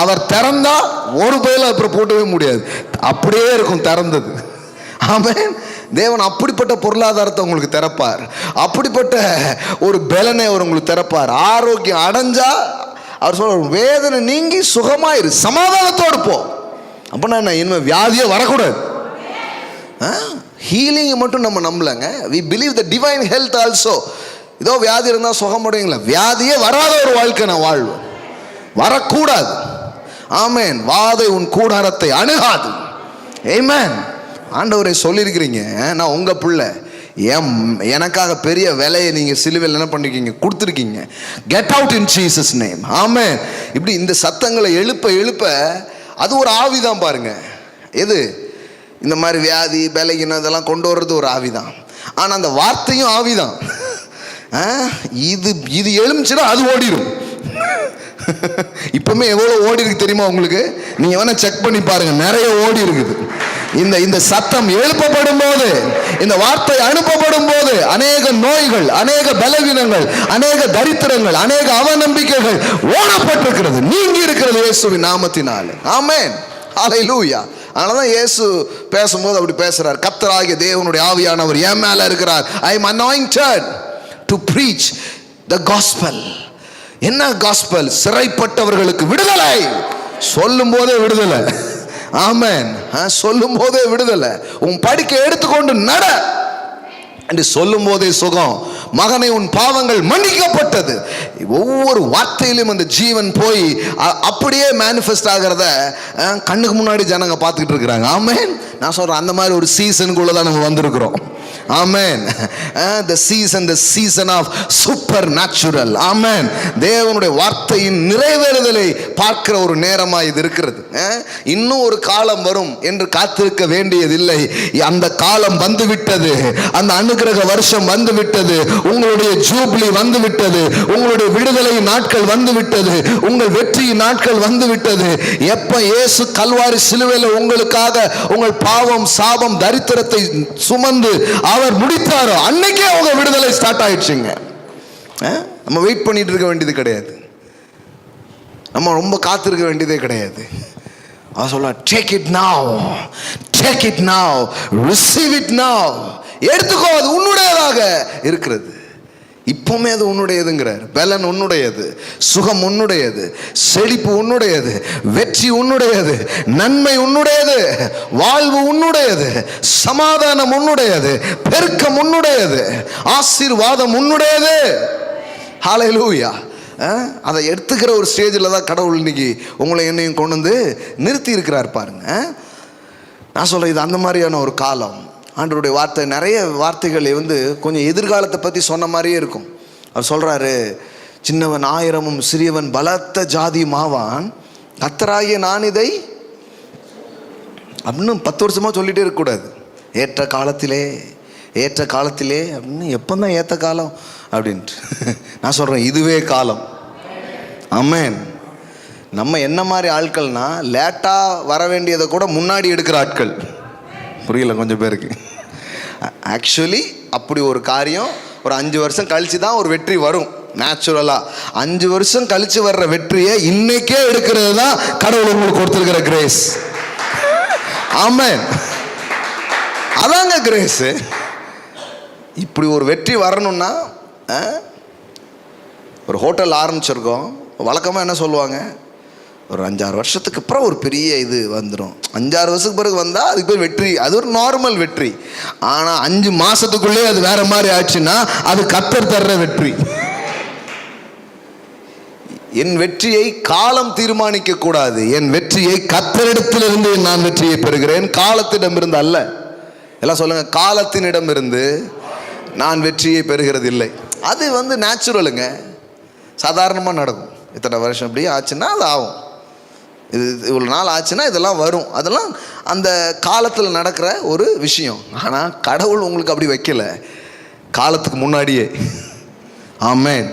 அவர் திறந்தா ஒரு பேல அப்புறம் பூட்டவே முடியாது, அப்படியே இருக்கும் திறந்தது. ஆமென். தேவன் அப்படிப்பட்ட பொருளாதாரத்தை உங்களுக்கு திறப்பார். அப்படிப்பட்ட ஒரு பலனை அவர் உங்களுக்கு திறப்பார். ஆரோக்கியம் அடைஞ்சா அவர் சொல்ற வேதனை நீங்கி சுகமாயிரு, சமாதானத்தோடு போ. அப்படின்னா என்ன, இனிமேல் வியாதியே வரக்கூடாது. ஹீலிங்கை மட்டும் நம்ம நம்பலங்க. We believe the divine health also. ஏதோ வியாதி இருந்தால் சுகமடைங்களா, வியாதியே வராத ஒரு வாழ்க்கை நான் வாழ்வேன், வரக்கூடாது. ஆமென். வாதை உன் கூடாரத்தை அணுகாது. ஆமென். ஆண்டவரை சொல்லியிருக்கிறீங்க, நான் உங்கள் பிள்ளை, எனக்காக பெரிய விலையை நீங்கள் சிலுவையில் என்ன பண்ணிருக்கீங்க, கொடுத்துருக்கீங்க. Get out in Jesus name. Amen. இப்படி இந்த சத்தங்களை எழுப்ப எழுப்ப அது ஒரு ஆவிதான் பாருங்க. எது இந்த மாதிரி வியாதி பலகீனம் இதெல்லாம் கொண்டு வர்றது ஒரு ஆவிதான். ஆனால் அந்த வார்த்தையும் ஆவிதான். இது இது எழுமிச்சுன்னா அது ஓடிடும். இப்பவுமே எவ்வளோ ஓடி இருக்கு தெரியுமா உங்களுக்கு? நீங்க வேணா செக் பண்ணி பாருங்க, நிறைய ஓடி இருக்குது. இந்த சத்தம் எழுப்பப்படும் போது, இந்த வார்த்தை அனுப்பப்படும் போது அநேக நோய்கள், அநேக பலவீனங்கள், அநேக தரித்திரங்கள், அநேக அவநம்பிக்கைகள் ஓடப்பட்டிருக்கிறது, நீங்கி இருக்கிறது இயேசுவின் நாமத்தினாலே. ஆமென். ஹல்லேலூயா. அதனாலதான் இயேசு பேசும்போது அப்படி பேசுறார். கர்த்தராகிய தேவனுடைய ஆவியானவர் என் மேல இருக்கிறார். I am anointed to preach the gospel. என்ன காஸ்பல்? சிறைப்பட்டவர்களுக்கு விடுதலை. சொல்லும் போதே விடுதலை. ஆமென். சொல்லும் போதே விடுதலை. உன் படிக்கை எடுத்துக்கொண்டு நட என்று சொல்லும் போதே சுகம். மகனை உன் பாவங்கள் மன்னிக்கப்பட்டது. ஒவ்வொரு வார்த்தையிலும் அந்த ஜீவன் போய் அப்படியே மேனிஃபெஸ்ட் ஆகிறத கண்ணுக்கு முன்னாடி ஜனங்க பார்த்துக்கிட்டு இருக்கிறாங்க. ஆமென். நான் சொல்றேன், அந்த மாதிரி ஒரு சீசனுக்குள்ளதான் நம்ம வந்திருக்கிறோம். ஆமென். the season of supernatural. ஆமென். தேவனுடைய வார்த்தையின் நிறைவேறுதலை பார்க்கிற ஒரு நேரமா இது இருக்கிறது. இன்னும் ஒரு காலம் வரும் என்று காத்திருக்க வேண்டியதில்லை. அந்த காலம் வந்துவிட்டது. அந்த அனுக்கிரக வருஷம் வந்துவிட்டது. உங்களுடைய ஜூப்ளி வந்துவிட்டது. உங்களுடைய விடுதலை நாட்கள் வந்துவிட்டது. உங்கள் வெற்றி நாட்கள் வந்துவிட்டது. எப்ப இயேசு கல்வாரி சிலுவையில் உங்களுக்காக உங்கள் பாவம் சாபம் தரித்திரத்தை சுமந்து அவர் முடித்தாரோ அன்னைக்கே அவங்க விடுதலை ஸ்டார்ட் ஆயிடுச்சுங்க. நம்ம வெயிட் பண்ணிட்டு இருக்க வேண்டியது கிடையாது. நம்ம ரொம்ப காத்திருக்க வேண்டியதே கிடையாது. அவர் சொல்ல, take it now, take it now, receive it now. எடுத்துக்கோ, அது உன்னுடையதாக இருக்கிறது. இப்பவுமே அது உன்னுடையதுங்கிறார். பலன் உன்னுடையது, சுகம் உன்னுடையது, செழிப்பு உன்னுடையது, வெற்றி உன்னுடையது, நன்மை உன்னுடையது, வாழ்வு உன்னுடையது, சமாதானம் உன்னுடையது, பெருக்கம் உன்னுடையது, ஆசீர்வாதம் உன்னுடையது. ஹல்லேலூயா. அதை எடுத்துக்கிற ஒரு ஸ்டேஜில் தான் கடவுள் இன்னைக்கு உங்களை என்னையும் கொண்டு வந்து நிறுத்தி இருக்கிறார் பாருங்க. நான் சொல்றேன், இது அந்த மாதிரியான ஒரு காலம். ஆண்டவருடைய வார்த்தை நிறைய வார்த்தைகள் கொஞ்சம் எதிர்காலத்தை பற்றி சொன்ன மாதிரியே இருக்கும். அவர் சொல்கிறாரு, சின்னவன் ஆயிரமும் சிறியவன் பலத்த ஜாதி மாவான், கர்த்தராகிய நான் இதை அப்படின்னு 10 வருஷமாக சொல்லிகிட்டே இருக்கக்கூடாது. ஏற்ற காலத்திலே, ஏற்ற காலத்திலே அப்படின்னு. எப்போ தான் ஏற்ற காலம் அப்படின்ட்டு நான் சொல்கிறேன், இதுவே காலம். ஆமென். நம்ம என்ன மாதிரி ஆட்கள்னா, லேட்டாக வர வேண்டியதை கூட முன்னாடி எடுக்கிற ஆட்கள். புரியல கொஞ்சம் பேருக்கு. ஆக்சுவலி அப்படி ஒரு காரியம் ஒரு 5 வருஷம் கழிச்சு தான் ஒரு வெற்றி வரும் நேச்சுரலாக. 5 வருஷம் கழிச்சு வர்ற வெற்றியை இன்னைக்கே எடுக்கிறது தான் கடவுள் உங்களுக்கு கொடுத்துருக்கிற கிரேஸ். ஆமென். அதாங்க கிரேஸ். இப்படி ஒரு வெற்றி வரணும்னா, ஒரு ஹோட்டல் ஆரம்பிச்சிருக்கோம். வழக்கமாக என்ன சொல்லுவாங்க, ஒரு 5-6 வருஷத்துக்கு அப்புறம் ஒரு பெரிய இது வந்துடும். 5-6 வருஷத்துக்கு பிறகு வந்தால் அதுக்கு பேர் வெற்றி. அது ஒரு நார்மல் வெற்றி. ஆனால் 5 மாதத்துக்குள்ளே அது வேற மாதிரி ஆச்சுன்னா அது கர்த்தர் தர்ற வெற்றி. என் வெற்றியை காலம் தீர்மானிக்க கூடாது. என் வெற்றியை கர்த்தரிடத்திலிருந்து நான் வெற்றியை பெறுகிறேன், காலத்திடமிருந்து அல்ல. எல்லாம் சொல்லுங்க, காலத்தினிடமிருந்து நான் வெற்றியை பெறுகிறது இல்லை. அது நேச்சுரலுங்க, சாதாரணமாக நடக்கும். இத்தனை வருஷம் இப்படி ஆச்சுன்னா அது ஆகும், இது இவ்வளோ நாள் ஆச்சுன்னா இதெல்லாம் வரும். அதெல்லாம் அந்த காலத்தில் நடக்கிற ஒரு விஷயம். ஆனால் கடவுள் உங்களுக்கு அப்படி வைக்கல. காலத்துக்கு முன்னாடியே. ஆமென்.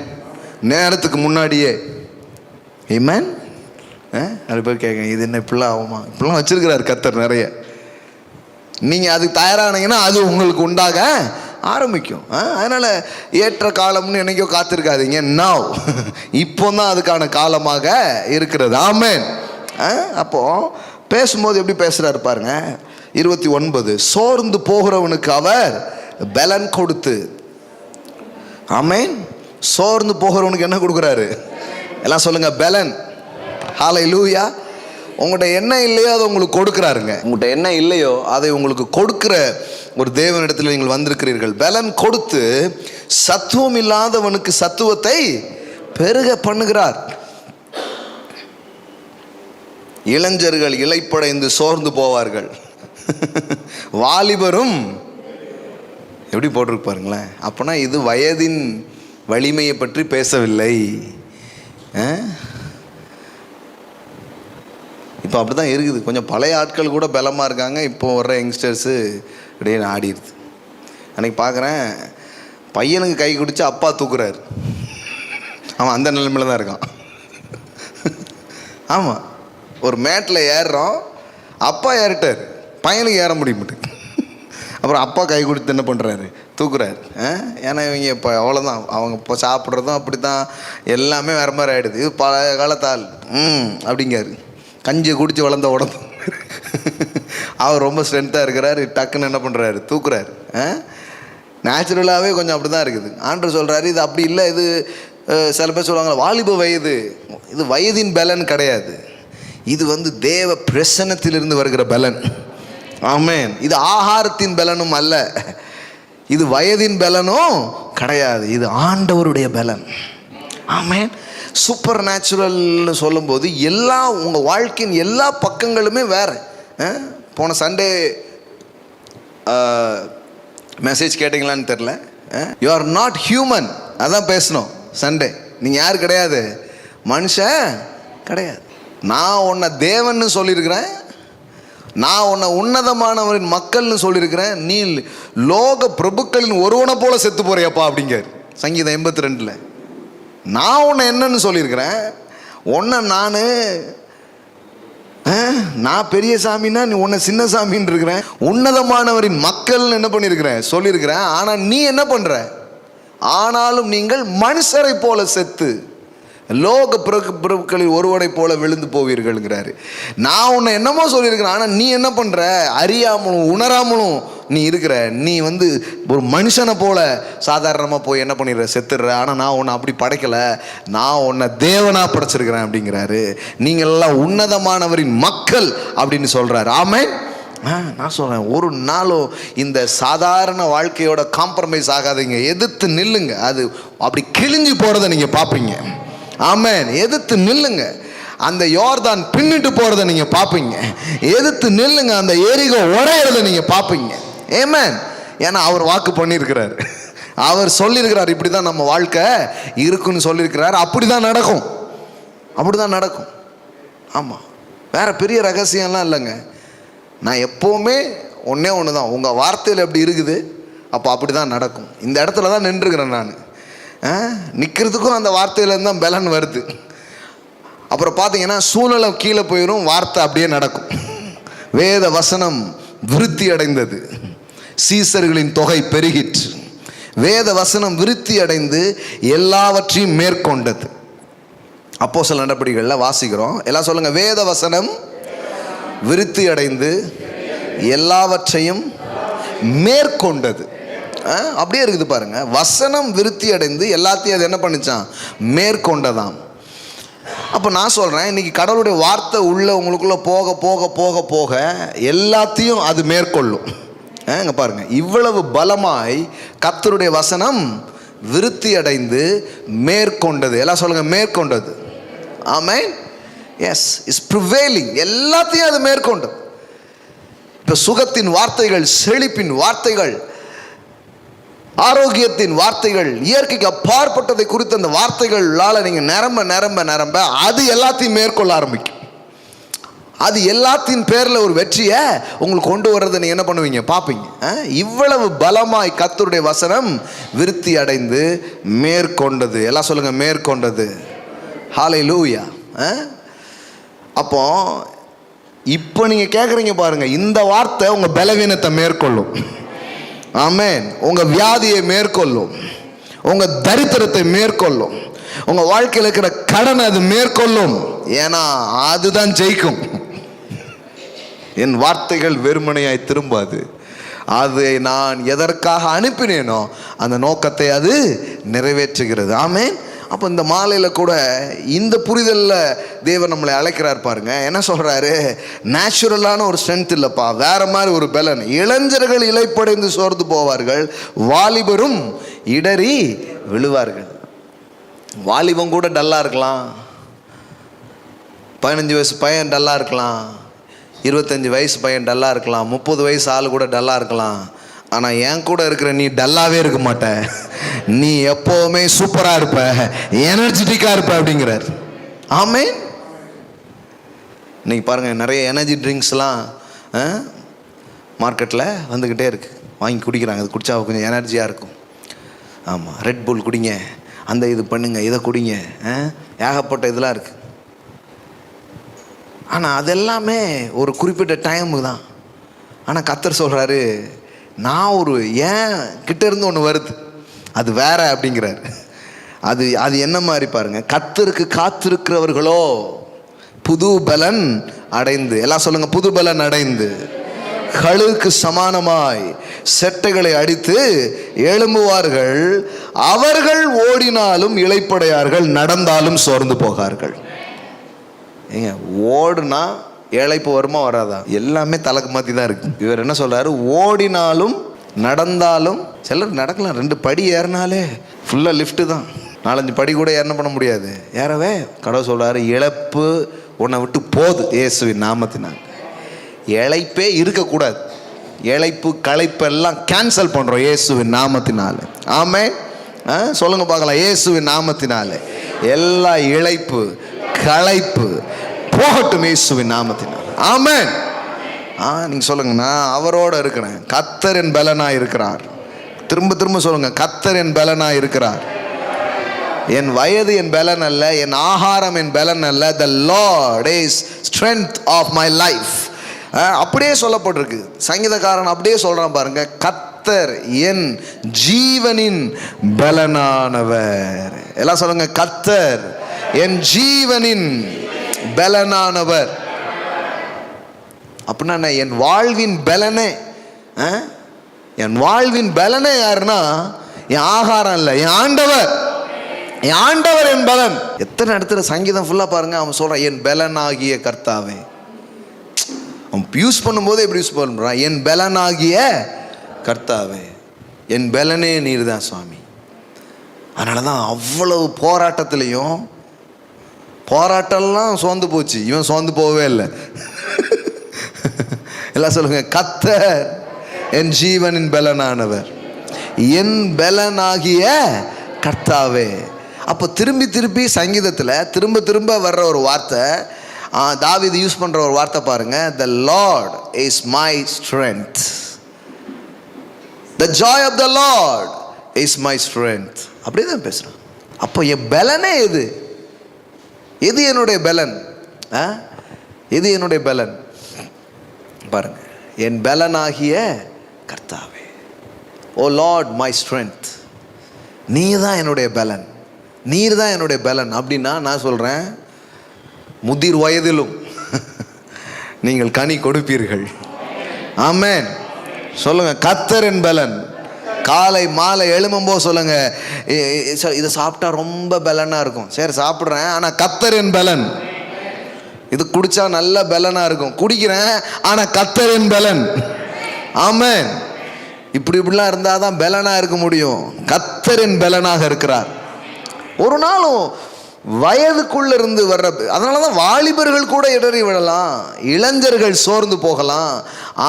நேரத்துக்கு முன்னாடியே. ஆமென். அது போய் கேட்க, இது என்ன இப்படிலாம் ஆகுமா? இப்படிலாம் வச்சிருக்கிறாரு கர்த்தர் நிறைய. நீங்கள் அதுக்கு தயாரானீங்கன்னா அது உங்களுக்கு உண்டாக ஆரம்பிக்கும். அதனால் ஏற்ற காலம்னு என்னைக்கோ காத்திருக்காதீங்க. நவ் இப்போ தான் அதுக்கான காலமாக இருக்கிறது. ஆமென். அப்போது பேசும்போது எப்படி பேசுகிறாரு பாருங்க. 29, சோர்ந்து போகிறவனுக்கு அவர் பலன் கொடுத்து. ஆமென். சோர்ந்து போகிறவனுக்கு என்ன கொடுக்குறாரு? எல்லாம் சொல்லுங்க, பலன். ஹல்லேலூயா. உங்கள்கிட்ட என்ன இல்லையோ அதை உங்களுக்கு கொடுக்குறாருங்க. உங்கள்கிட்ட என்ன இல்லையோ அதை உங்களுக்கு கொடுக்குற ஒரு தேவனிடத்தில் நீங்கள் வந்திருக்கிறீர்கள். பலன் கொடுத்து சத்துவம் இல்லாதவனுக்கு சத்துவத்தை பெருக பண்ணுகிறார். இளைஞர்கள் இளைப்படைந்து சோர்ந்து போவார்கள், வாலிபரும் எப்படி போட்டிருக்கு பாருங்களேன். அப்போனா இது வயதின் வலிமையை பற்றி பேசவில்லை. இப்போ அப்படி தான் இருக்குது. கொஞ்சம் பழைய ஆட்கள் கூட பலமாக இருக்காங்க. இப்போ வர்ற யங்ஸ்டர்ஸு அப்படியே ஆடிடுது. அன்றைக்கி பார்க்குறேன், பையனுக்கு கை குடிச்சு அப்பா தூக்குறாரு. அவன் அந்த நிலைமையில் தான் இருக்கான். ஆமாம், ஒரு மேட்டில் ஏறுறோம், அப்பா ஏறிட்டார், பையனுக்கு ஏற முடிய மாட்டேங்குது. அப்புறம் அப்பா கை கொடுத்து என்ன பண்ணுறாரு? தூக்குறாரு. ஏன்னா இவங்க இப்போ அவ்வளோதான், அவங்க இப்போ சாப்பிட்றதும் அப்படி தான், எல்லாமே வேறு மாதிரி ஆகிடுது. இது பழைய காலத்தால் அப்படிங்காரு. கஞ்சி குடித்து வளர்ந்த உடம்பு. அவர் ரொம்ப ஸ்ட்ரென்த்தாக இருக்கிறாரு, டக்குன்னு என்ன பண்ணுறாரு? தூக்குறாரு. நேச்சுரலாகவே கொஞ்சம் அப்படி தான் இருக்குது. ஆண்டவர் சொல்கிறாரு, இது அப்படி இல்லை. இது சில பேர் சொல்லுவாங்க வாலிப வயது. இது வயதின் பலன் கிடையாது. இது தேவ பிரசன்னத்திலிருந்து வருகிற பலன். ஆமென். இது ஆகாரத்தின் பலனும் அல்ல, இது வயதின் பலனும் கிடையாது. இது ஆண்டவருடைய பலன். ஆமென். சூப்பர் நேச்சுரல்னு சொல்லும்போது எல்லா உங்கள் வாழ்க்கையின் எல்லா பக்கங்களுமே வேறு. போன சண்டே மெசேஜ் கேட்டிங்களான்னு தெரில. யூ ஆர் நாட் ஹியூமன், அதான் பேசணும் சண்டே. நீங்கள் யார் கிடையாது? மனுஷன் கிடையாது. நான் உன்னை தேவன்னு சொல்லியிருக்கிறேன், நான் உன்னை உன்னதமானவரின் மக்கள்னு சொல்லியிருக்கிறேன். நீ லோக பிரபுக்களின் ஒருவனை போல செத்து போறியப்பா அப்படிங்கார் சங்கீதம் 82. நான் உன்னை என்னன்னு சொல்லியிருக்கிறேன், உன்னை நான் பெரிய சாமின்னா நீ உன்னை சின்ன சாமின்னு இருக்கிறேன். உன்னதமானவரின் மக்கள்னு என்ன பண்ணியிருக்கிறேன்? சொல்லியிருக்கிறேன். ஆனால் நீ என்ன பண்ணுற? ஆனாலும் நீங்கள் மனுஷரை போல செத்து லோக பிரபுக்களில் ஒருவனை போல விழுந்து போவீர்கள்ங்கிறாரு. நான் உன்னை என்னமோ சொல்லியிருக்கிறேன், ஆனால் நீ என்ன பண்ணுற? அறியாமலும் உணராமலும் நீ இருக்கிற. நீ ஒரு மனுஷனை போல சாதாரணமாக போய் என்ன பண்ணிடுற? செத்துடுற. ஆனால் நான் உன்னை அப்படி படைக்கலை, நான் உன்னை தேவனாக படைச்சிருக்கிறேன் அப்படிங்கிறாரு. நீங்கள் எல்லாம் உன்னதமானவரின் மக்கள் அப்படின்னு சொல்கிறாரு. ஆமென். நான் சொல்கிறேன், ஒரு நாளும் இந்த சாதாரண வாழ்க்கையோட காம்ப்ரமைஸ் ஆகாதீங்க. எதிர்த்து நில்லுங்க. அது அப்படி கிழிஞ்சு போகிறத நீங்கள் பார்ப்பீங்க. ஆமென். எதிர்த்து நில்லுங்க. அந்த யோர்தான் பின்னிட்டு போகிறத நீங்கள் பார்ப்பீங்க. எதிர்த்து நில்லுங்க. அந்த எரிகோ உடையிறத நீங்கள் பார்ப்பீங்க. ஆமென். ஏன்னா அவர் வாக்கு பண்ணியிருக்கிறார், அவர் சொல்லியிருக்கிறார், இப்படி தான் நம்ம வாழ்க்கை இருக்குன்னு சொல்லியிருக்கிறார். அப்படி தான் நடக்கும், அப்படி தான் நடக்கும். ஆமாம், வேறு பெரிய ரகசியம்லாம் இல்லைங்க. நான் எப்போவுமே ஒன்றே ஒன்று தான், உங்கள் வார்த்தையில் எப்படி இருக்குது அப்போ அப்படி தான் நடக்கும். இந்த இடத்துல தான் நின்றுக்கிறேன் நான். நிற்கிறதுக்கும் அந்த வார்த்தையிலேருந்து தான் பலன் வருது. அப்புறம் பார்த்தீங்கன்னா சூழ்நிலை கீழே போயிடும், வார்த்தை அப்படியே நடக்கும். வேத வசனம் விருத்தி அடைந்தது, சீசர்களின் தொகை பெருகிற்று. வேத வசனம் விருத்தி அடைந்து எல்லாவற்றையும் மேற்கொண்டது. அப்போஸ்தலர் நடபடிகளில் வாசிக்கிறோம். எல்லாம் சொல்லுங்க, வேத வசனம் விருத்தி அடைந்து எல்லாவற்றையும் மேற்கொண்டது. அப்படியே இருக்குது பாருங்க. வசனம் விருத்தி அடைந்து எல்லாத்தையும் அது என்ன பண்ணிச்சான்? மேற்கொண்டதாம். அப்போ நான் சொல்கிறேன், இன்னைக்கு கடவுளுடைய வார்த்தை உள்ள உங்களுக்குள்ள போக போக போக போக எல்லாத்தையும் அது மேற்கொள்ளும். இங்கே பாருங்க, இவ்வளவு பலமாய் கர்த்தருடைய வசனம் விருத்தி அடைந்து மேற்கொண்டது. எல்லாம் சொல்லுங்க, மேற்கொண்டது. ஆமென். Yes, is prevailing. எல்லாத்தையும் அது மேற்கொண்டது. இப்போ சுகத்தின் வார்த்தைகள், செழிப்பின் வார்த்தைகள், ஆரோக்கியத்தின் வார்த்தைகள், இயற்கைக்கு அப்பாற்பட்டதை குறித்த அந்த வார்த்தைகளால் நீங்கள் நிரம்ப நிரம்ப நிரம்ப அது எல்லாத்தையும் மேற்கொள்ள ஆரம்பிக்கும். அது எல்லாத்தின் பேரில் ஒரு வெற்றியை உங்களுக்கு கொண்டு வர்றதை நீங்கள் என்ன பண்ணுவீங்க? பார்ப்பீங்க. இவ்வளவு பலமாய் கர்த்தருடைய வசனம் விருத்தி அடைந்து மேற்கொண்டது. எல்லாம் சொல்லுங்க, மேற்கொண்டது. ஹல்லேலூயா. அப்போ இப்போ நீங்கள் கேட்குறீங்க பாருங்க, இந்த வார்த்தை உங்கள் பலவீனத்தை மேற்கொள்ளும். ஆமென். உங்கள் வியாதியை மேற்கொள்ளும், உங்கள் தரித்திரத்தை மேற்கொள்ளும், உங்கள் வாழ்க்கையில் இருக்கிற கடனை அது மேற்கொள்ளும். ஏன்னா அதுதான் ஜெயிக்கும். என் வார்த்தைகள் வெறுமனையாய் திரும்பாது, அதை நான் எதற்காக அனுப்பினேனோ அந்த நோக்கத்தை அது நிறைவேற்றுகிறது. ஆமென். அப்போ இந்த மாலையில் கூட இந்த புரிதலில் தேவன் நம்மளை அழைக்கிறார் பாருங்க. என்ன சொல்கிறாரு? நேச்சுரலான ஒரு ஸ்ட்ரென்த் இல்லைப்பா, வேற மாதிரி ஒரு பலன். இளைஞர்கள் இளைப்படைந்து சோர்ந்து போவார்கள், வாலிபரும் இடறி விழுவார்கள். வாலிபம் கூட டல்லாக இருக்கலாம், 15 வயசு பையன் டல்லாக இருக்கலாம், 25 வயசு பையன் டல்லாக இருக்கலாம், 30 வயசு ஆள் கூட டல்லாக இருக்கலாம். ஆனால் என் கூட இருக்கிற நீ டல்லாகவே இருக்க மாட்ட, நீ எப்போவுமே சூப்பராக இருப்ப, எனர்ஜெட்டிக்காக இருப்ப அப்படிங்கிறார். ஆமென். இன்னைக்கு பாருங்கள், நிறைய எனர்ஜி ட்ரிங்க்ஸ்லாம் மார்க்கெட்டில் வந்துக்கிட்டே இருக்குது, வாங்கி குடிக்கிறாங்க. அது குடித்தா கொஞ்சம் எனர்ஜியாக இருக்கும். ஆமாம், ரெட் புல் குடிங்க, அந்த இது பண்ணுங்க, இதை குடிங்க, ஏகப்பட்ட இதெல்லாம் இருக்குது. ஆனால் அதெல்லாமே ஒரு குறிப்பிட்ட டைமுக்கு தான். ஆனால் கர்த்தர் சொல்கிறாரு, நான் ஒரு ஏன் கிட்ட இருந்து ஒன்று வருது, அது வேற அப்படிங்கிறார். அது அது என்ன மாதிரி பாருங்க, கர்த்தருக்கு காத்திருக்கிறவர்களோ புது பலன் அடைந்து, எல்லாம் சொல்லுங்க, புது பலன் அடைந்து கழுகுக்கு சமானமாய் செட்டைகளை அடித்து எழும்புவார்கள். அவர்கள் ஓடினாலும் இளைப்படையார்கள், நடந்தாலும் சோர்ந்து போகார்கள். ஏங்க, ஓடுனா இளைப்பு வருமா வராதா? எல்லாமே தலைக்கு மாற்றி தான் இருக்கு. இவர் என்ன சொல்றாரு? ஓடினாலும் நடந்தாலும், சிலர் நடக்கலாம், 2 படி ஏறினாலே ஃபுல்லாக லிஃப்ட்டு தான், 4-5 படி கூட ஏற பண்ண முடியாது, ஏறவே. கடவுள் சொல்றாரு, இழப்பு உன்னை விட்டு போது இயேசுவின் நாமத்தினால். இழைப்பே இருக்கக்கூடாது, இழைப்பு களைப்பெல்லாம் கேன்சல் பண்ணுறோம் இயேசுவின் நாமத்தினால. ஆமென். சொல்லுங்க பார்க்கலாம், இயேசுவின் நாமத்தினால எல்லா இழைப்பு களைப்பு போகட்டும் இயேசுவின் நாமத்தினால். ஆமென். நீங்க சொல்லுங்க, நான் அவரோட இருக்கிறேன், கர்த்தர் என் பலனாய் இருக்கிறார். திரும்ப திரும்ப சொல்லுங்க, கர்த்தர் என் பலனாய் இருக்கிறார். என் வயது என் பலன் அல்ல, என் ஆகாரம் என் பலன் அல்ல. The Lord is strength of my life. அப்படியே சொல்லப்பட்டிருக்கு. சங்கீதக்காரன் அப்படியே சொல்றான் பாருங்க, கர்த்தர் என் ஜீவனின் பலனானவர். எல்லாம் சொல்லுங்க, கர்த்தர் என் ஜீவனின் பலனானவர். அப்படின்னா என் வாழ்வின் பலனே, என் வாழ்வின் பலனே யாருன்னா என் ஆகாரம் இல்லை, என் ஆண்டவர். என் ஆண்டவர் என் பலன். எத்தனை இடத்துல சங்கீதம் ஃபுல்லா பாருங்க, அவன் சொல்றான், என் பலனாகிய கர்த்தாவே. அவன் யூஸ் பண்ணும்போது எப்படி யூஸ் பண்றான்? என் பலனாகிய கர்த்தாவே, என் பலனே நீர் தான் சுவாமி. அதனாலதான் அவ்வளவு போராட்டத்திலையும், போராட்டம்லாம் சோர்ந்து போச்சு, இவன் சோர்ந்து போகவே இல்லை. எல்லாம் சொல்லுங்க, கர்த்தர் என் ஜீவனின் பலனானவர், என் பலனாகிய கர்த்தாவே. அப்போ திரும்பி திரும்பி சங்கீதத்தில் திரும்ப திரும்ப வர்ற ஒரு வார்த்தை, தாவீது யூஸ் பண்ணுற ஒரு வார்த்தை பாருங்க, the Lord is my strength, the joy of the Lord is my strength. அப்படியே தான் பேசுகிறான். அப்போ என் பலனே எது? எது என்னுடைய பலன்? எது என்னுடைய பலன் பாருங்க, என் பலனாகிய கர்த்தாவே. ஓ லார்ட் மை ஸ்ட்ரென்த், நீ தான் என்னுடைய பலன், நீர் தான் என்னுடைய பலன். அப்படின்னா நான் சொல்கிறேன், முதிர் வயதிலும் நீங்கள் கனி கொடுப்பீர்கள். ஆமென். சொல்லுங்க, கர்த்தர் என் பலன். காலை மாலை எழும்பும்போது சொல்லுங்க, இதை சாப்பிட்டா ரொம்ப பலனாக இருக்கும். சரி சாப்பிட்றேன், ஆனால் கர்த்தர் என் பலன். இது குடிச்சா நல்ல பலனாக இருக்கும், குடிக்கிறேன், ஆனால் கர்த்தர் என் பலன். ஆமென். இப்படிலாம் இருந்தால் தான் பலனாக இருக்க முடியும். கர்த்தர் என் பலனாக இருக்கிறார். ஒரு நாளும் வயதுக்குள்ள இருந்து வர்ற, அதனால தான் வாலிபர்கள் கூட இடறி விடலாம், இளைஞர்கள் சோர்ந்து போகலாம்,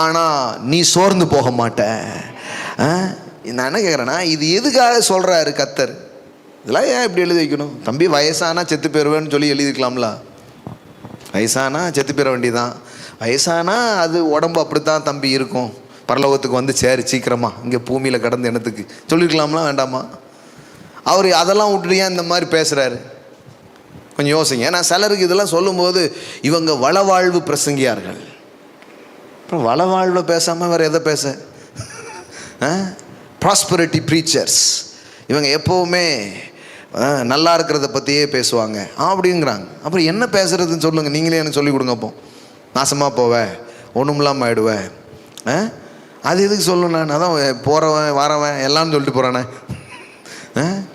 ஆனால் நீ சோர்ந்து போக மாட்ட. நான் என்ன கேட்குறேன்னா, இது எதுக்காக சொல்கிறாரு கர்த்தர்? இதெல்லாம் ஏன் இப்படி எழுதி வைக்கணும்? தம்பி வயசானா செத்து போயிடுவேன்னு சொல்லி எழுதிக்கலாம்ல. வயசானா செத்து போயிட வேண்டியதான். வயசானா அது உடம்பு அப்படித்தான் தம்பி இருக்கும், பரலோகத்துக்கு வந்து சேரு சீக்கிரமாக, இங்கே பூமியில் கடந்து என்னத்துக்கு சொல்லியிருக்கலாம்லாம், வேண்டாமா? அவர் அதெல்லாம் விட்டுட்டு ஏன் இந்த மாதிரி பேசுகிறாரு? கொஞ்சம் யோசிங்க. ஏன்னா சிலருக்கு இதெல்லாம் சொல்லும்போது இவங்க வளவாழ்வு பிரசங்கியார்கள். அப்புறம் வளவாழ்வை பேசாமல் வேறு எதை பேச? Prosperity preachers. இவங்க எப்போவுமே நல்லா இருக்கிறத பற்றியே பேசுவாங்க அப்படிங்கிறாங்க. அப்புறம் என்ன பேசுகிறதுன்னு சொல்லுங்கள், நீங்களே எனக்கு சொல்லிக் கொடுங்க. அப்போ நாசமாக போவேன், ஒன்றும் இல்லாமல் ஆயிடுவேன். அது எதுக்கு சொல்லணும்? நான் அதான் போகிறவன் வரவன் எல்லாம்னு சொல்லிட்டு போகிறானே.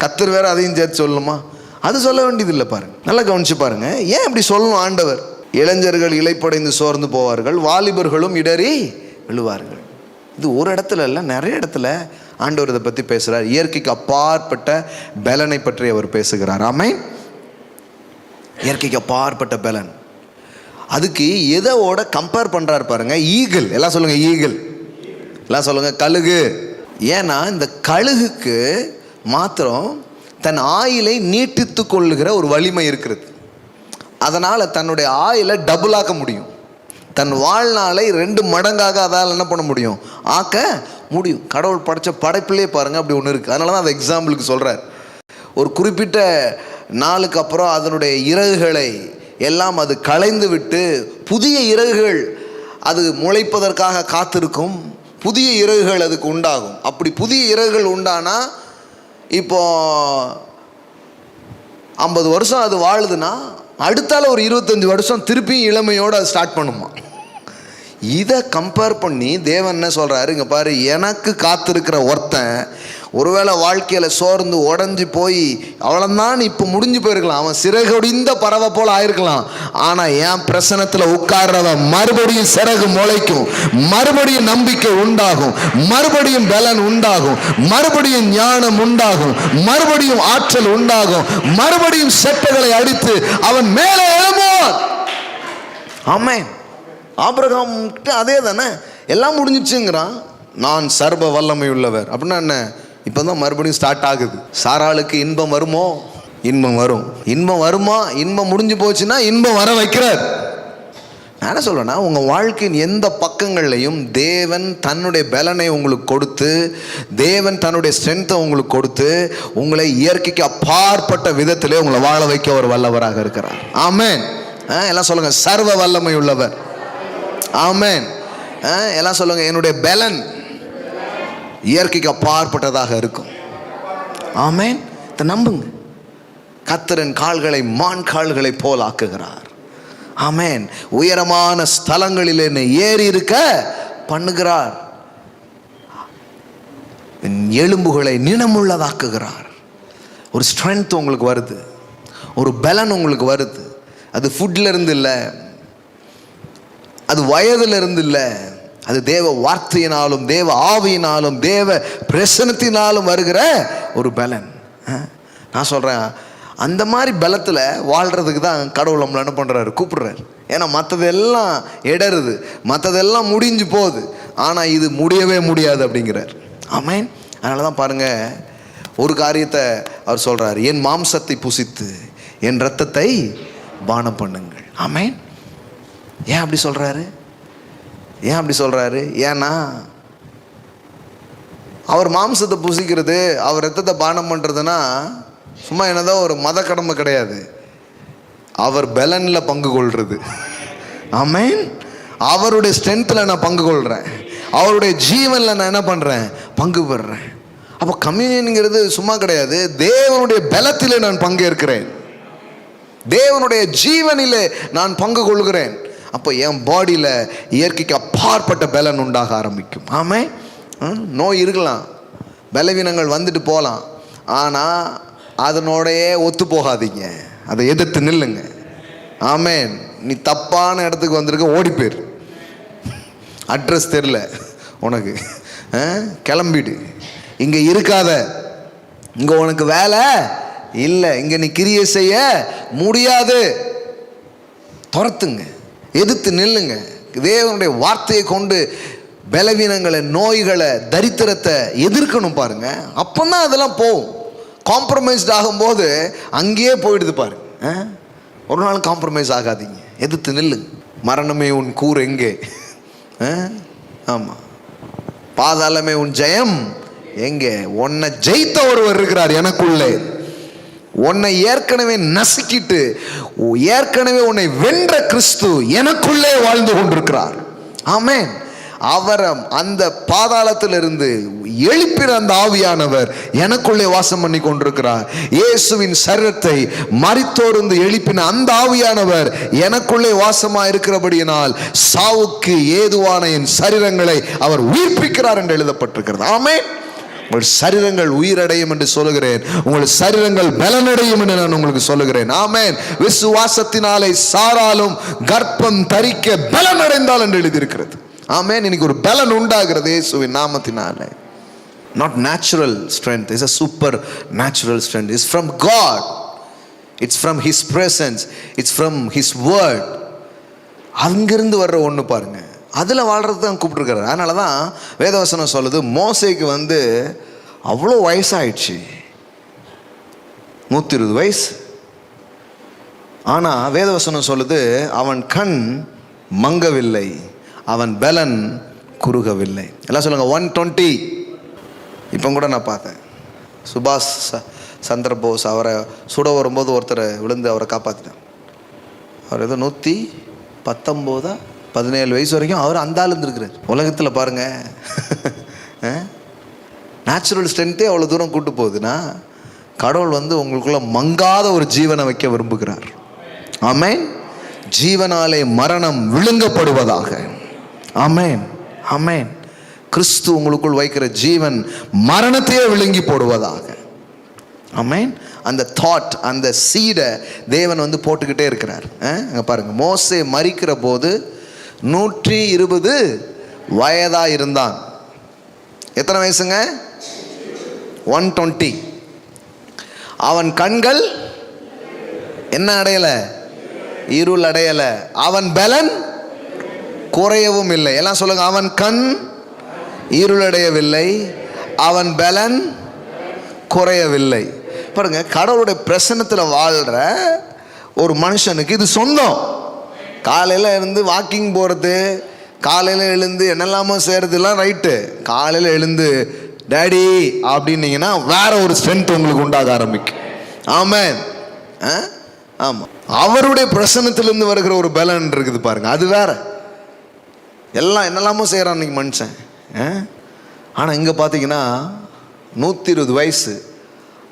கர்த்தர் வேறு அதையும் சேர்த்து சொல்லணுமா? அது சொல்ல வேண்டியதில்லை. பாருங்க, நல்லா கவனிச்சு பாருங்க. ஏன் இப்படி சொல்லணும் ஆண்டவர்? இளைஞர்கள் இளைப்படைந்து சோர்ந்து போவார்கள், வாலிபர்களும் இடறி விழுவார்கள். இது ஒரு இடத்துல இல்லை, நிறைய இடத்துல ஆண்டவர் இதை பற்றி பேசுகிறார். இயற்கைக்கு அப்பாற்பட்ட பலனை பற்றி அவர் பேசுகிறார். ஆமென். இயற்கைக்கு அப்பாற்பட்ட பலன். அதுக்கு எதோட கம்பேர் பண்ணுறாரு பாருங்க. ஈகிள். எல்லாம் சொல்லுங்க ஈகிள். எல்லாம் சொல்லுங்க கழுகு. ஏன்னா இந்த கழுகுக்கு மாத்திரம் தன் ஆயிலை நீட்டித்து கொள்ளுகிற ஒரு வலிமை இருக்கிறது. அதனால் தன்னுடைய ஆயிலை டபுள் ஆக்க முடியும். தன் வாழ்நாளை 2 மடங்காக அதால் என்ன பண்ண முடியும்? ஆக்க முடியும். கடவுள் படைத்த படைப்பிலே பாருங்கள் அப்படி ஒன்று இருக்குது. அதனால தான் அதை எக்ஸாம்பிளுக்கு சொல்கிறார். ஒரு குறிப்பிட்ட நாளுக்கு அப்புறம் அதனுடைய இறகுகளை எல்லாம் அது களைந்து விட்டு புதிய இறகுகள் அது முளைப்பதற்காக காத்திருக்கும். புதிய இறகுகள் அதுக்கு உண்டாகும். அப்படி புதிய இறகுகள் உண்டானா இப்போ 50 வருஷம் அது வாழுதுன்னா அடுத்தால ஒரு 25 வருஷம் திருப்பியும் இளமையோடு அது ஸ்டார்ட் பண்ணுமா. இதை கம்பேர் பண்ணி தேவன் என்ன சொல்கிறாரு, இங்கே பாரு, எனக்கு காத்திருக்கிற ஒருத்தன் ஒருவேளை வாழ்க்கையில் சோர்ந்து உடஞ்சி போய் அவ்வளோதான் இப்போ முடிஞ்சு போயிருக்கலாம், அவன் சிறகுடிந்த பறவை போல் ஆயிருக்கலாம். ஆனால் என் பிரசனத்தில் உட்கார்றவன் மறுபடியும் சிறகு முளைக்கும், மறுபடியும் நம்பிக்கை உண்டாகும், மறுபடியும் பலன் உண்டாகும், மறுபடியும் ஞானம் உண்டாகும், மறுபடியும் ஆற்றல் உண்டாகும், மறுபடியும் செட்டைகளை அடித்து அவன் மேலே எழும்புவான். ஆமென். ஆபிரகாம் அதே தானே, எல்லாம் முடிஞ்சிச்சுங்கிறான். நான் சர்வ வல்லமை உள்ளவர் அப்படின்னா என்ன? இப்போ தான் மறுபடியும் ஸ்டார்ட் ஆகுது. சாராளுக்கு இன்பம் வருமோ? இன்பம் வரும். இன்பம் வருமா? இன்பம் முடிஞ்சு போச்சுன்னா இன்பம் வர வைக்கிறார். நான் என்ன சொல்றேன்னா, உங்கள் வாழ்க்கையின் எந்த பக்கங்கள்லையும் தேவன் தன்னுடைய பலனை உங்களுக்கு கொடுத்து, தேவன் தன்னுடைய ஸ்ட்ரென்த்தை உங்களுக்கு கொடுத்து, உங்களை இயற்கைக்கு அப்பாற்பட்ட விதத்திலே உங்களை வாழ வைக்க ஒரு வல்லவராக இருக்கிறார். ஆமென். எல்லாம் சொல்லுங்க, சர்வ வல்லமை உள்ளவர். ஆமென். எல்லாம் சொல்லுங்க, என்னுடைய பலன் இயற்கைக்கு அப்பாற்பட்டதாக இருக்கும். ஆமென். நம்புங்க. கர்த்தரின் கால்களை மான் கால்களை போல் ஆக்குகிறார். ஆமென். உயரமான ஸ்தலங்களில் என்னை ஏறி இருக்க பண்ணுகிறார். எலும்புகளை நினமுள்ளதாக்குகிறார். ஒரு ஸ்ட்ரென்த் உங்களுக்கு வருது, ஒரு பலன் உங்களுக்கு வருது. அது ஃபுட்ல இருந்து இல்லை, அது வயதுல இருந்து இல்லை, அது தேவ வார்த்தையினாலும் தேவ ஆவியினாலும் தேவ பிரசனத்தினாலும் வருகிற ஒரு பலன். நான் சொல்கிறேன், அந்த மாதிரி பலத்தில் வாழ்கிறதுக்கு தான் கடவுள் நம்மளை என்ன பண்ணுறாரு, கூப்பிடுறாரு. ஏன்னா மற்றதெல்லாம் இடருது, மற்றதெல்லாம் முடிஞ்சு போகுது, ஆனால் இது முடியவே முடியாது அப்படிங்கிறார். ஆமென். அதனால தான் பாருங்கள், ஒரு காரியத்தை அவர் சொல்கிறார், என் மாம்சத்தை புசித்து என் இரத்தத்தை பானம் பண்ணுங்கள். ஆமென். ஏன் அப்படி சொல்கிறாரு? ஏன் அப்படி சொல்கிறாரு? ஏன்னா அவர் மாம்சத்தை புசிக்கிறது, அவர் ரத்தத்தை பானம் பண்ணுறதுன்னா சும்மா என்னதான் ஒரு மத கடமை கிடையாது. அவர் பலனில் பங்கு கொள்வது. ஆமென். அவருடைய ஸ்ட்ரென்த்தில் நான் பங்கு கொள்கிறேன், அவருடைய ஜீவனில் நான் என்ன பண்ணுறேன், பங்கு பெறுறேன். அப்போ கம்யூனியனுங்கிறது சும்மா கிடையாது, தேவனுடைய பலத்திலே நான் பங்கேற்கிறேன், தேவனுடைய ஜீவனிலே நான் பங்கு கொள்கிறேன். அப்போ என் பாடியில் இயற்கைக்கு அப்பாற்பட்ட பலன் உண்டாக ஆரம்பிக்கும். ஆமென். நோய் இருக்கலாம், பலவீனங்கள் வந்துட்டு போகலாம், ஆனால் அதனோடையே ஒத்து போகாதீங்க, அதை எதிர்த்து நில்லுங்க. ஆமென். நீ தப்பான இடத்துக்கு வந்திருக்க, ஓடி போயிரு. அட்ரஸ் தெரில உனக்கு, கிளம்பிடு, இங்கே இருக்காத, இங்கே உனக்கு வேலை இல்லை, இங்கே நீ கிரியை செய்ய முடியாது. துரத்துங்க, எதிர்த்து நில்லுங்க. தேவனுடைய வார்த்தையை கொண்டு பலவீனங்களை, நோய்களை, தரித்திரத்தை எதிர்க்கணும். பாருங்க, அப்போதான் அதெல்லாம் போகும். காம்ப்ரமைஸ்ட் ஆகும்போது அங்கேயே போயிடுது பாருங்க. ஒரு நாள் காம்ப்ரமைஸ் ஆகாதீங்க, எதிர்த்து நில்லுங்க. மரணமே உன் கூர் எங்கே? ஆமாம். பாதாளமே உன் ஜெயம் எங்கே? உன்னை ஜெயித்த ஒருவர் இருக்கிறார் எனக்குள்ளே, உன்னை ஏற்கனவே நசுக்கிட்டு ஏற்கனவே உன்னை வென்ற கிறிஸ்து எனக்குள்ளே வாழ்ந்து கொண்டிருக்கிறார். ஆமென். அவரை அந்த பாதாளத்திலிருந்து எழுப்பிற அந்த ஆவியானவர் எனக்குள்ளே வாசம் பண்ணி கொண்டிருக்கிறார். இயேசுவின் சரீரத்தை மரித்தோர்ந்து எழுப்பின அந்த ஆவியானவர் எனக்குள்ளே வாசமா இருக்கிறபடியினால் சாவுக்கு ஏதுவான என் சரீரங்களை அவர் உயிர்ப்பிக்கிறார் என்று எழுதப்பட்டிருக்கிறது. ஆமென். உங்கள் சரீரங்கள் உயிரடையும் என்று சொல்லுகிறேன். உங்கள் சரீரங்கள் பலனடையும் என்று நான் உங்களுக்கு சொல்லுகிறேன். ஆமென். விசுவாசத்தினாலே சாராலும் கர்ப்பம் தரிக்க பலனடைந்தால் என்று எழுதியிருக்கிறது. ஆமென். இன்னைக்கு ஒரு பலன் உண்டாகிறது இயேசுவின் நாமத்தினாலே. Not natural strength, it's a supernatural strength. It's from God. It's from His presence. It's from His word. அங்கிருந்து வர்ற ஒன்று பாருங்க, அதில் வாழ்றது தான் கூப்பிட்டுருக்காரு. அதனால தான் வேதவசனம் சொல்லுது, மோசேக்கு அவ்வளோ வயசாயிடுச்சு, 120 வயசு. ஆனால் வேதவசனம் சொல்லுது, அவன் கண் மங்கவில்லை, அவன் பலன் குறுகவில்லை. எல்லாம் சொல்லுங்க 120. இப்போ கூட நான் பார்த்தேன், சுபாஷ் சந்திர போஸ் அவரை சுட வரும்போது ஒருத்தரை விழுந்து அவரை காப்பாற்றினான். அவர் ஏதோ 119 17 வயசு வரைக்கும் அவர் அந்த ஆள் இருந்துருக்கிறார். உலகத்தில் பாருங்க, நேச்சுரல் ஸ்ட்ரென்த்தே அவ்வளோ தூரம் கூட்டு போகுதுன்னா, கடவுள் உங்களுக்குள்ள மங்காத ஒரு ஜீவனை வைக்க விரும்புகிறார். ஆமென். ஜீவனாலே மரணம் விழுங்கப்படுவதாக. ஆமென். ஆமென். கிறிஸ்து உங்களுக்குள் வைக்கிற ஜீவன் மரணத்தையே விழுங்கி போடுவதாக. ஆமென். அந்த தாட், அந்த சீடை தேவன் போட்டுக்கிட்டே இருக்கிறார். அங்கே பாருங்க, மோசே மரிக்கிற போது 120 வயதா இருந்தான். எத்தனை வயசுங்க? 120. அவன் கண்கள் என்ன அடையல? இருள் அடையல. அவன் பலன் குறையவும் இல்லை. எல்லாம் சொல்லுங்க, அவன் கண் இருளடையவில்லை, அவன் பலன் குறையவில்லை. பாருங்க, கடவுளுடைய பிரசன்னத்தில் வாழ்கிற ஒரு மனுஷனுக்கு இது சொந்தம். காலையில் இருந்து வாக்கிங் போகிறது, காலையில் எழுந்து என்னெல்லாமோ செய்கிறதுலாம் ரைட்டு. காலையில் எழுந்து டேடி அப்படின்னீங்கன்னா வேற ஒரு ஸ்ட்ரென்த் உங்களுக்கு உண்டாக ஆரம்பிக்கும். ஆமென். ஆமாம், அவருடைய பிரசன்னத்திலிருந்து வருகிற ஒரு பலன் இருக்குது பாருங்க, அது வேற. எல்லாம் என்னெல்லாமோ செய்கிறான் இன்னைக்கு மனுஷன். ஆனால் இங்கே பார்த்தீங்கன்னா 120 வயசு,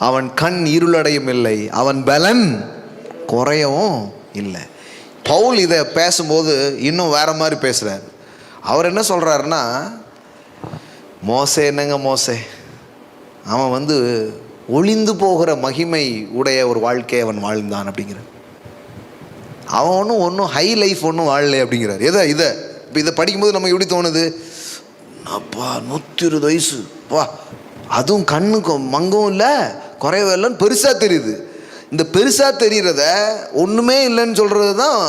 அவன் கண் இருளடையும் இல்லை, அவன் பலன் குறையவும் இல்லை. பவுல் இதை பேசும்போது இன்னும் வேற மாதிரி பேசுகிறார். அவர் என்ன சொல்கிறாருன்னா, மோசே என்னங்க மோசே, அவன் ஒளிந்து போகிற மகிமை உடைய ஒரு வாழ்க்கையை அவன் வாழ்ந்தான் அப்படிங்கிறார். அவன் ஒன்றும் ஹை லைஃப் ஒன்றும் வாழலை அப்படிங்கிறார். இதை இப்போ இதை படிக்கும்போது நமக்கு எப்படி தோணுது, அப்பா 120 வயசு பா, அதுவும் கண்ணுக்கு மங்கவும் இல்லை குறையவே இல்லைன்னு பெருசாக தெரியுது. இந்த பெருசாக தெரிகிறத ஒன்றுமே இல்லைன்னு சொல்கிறது தான்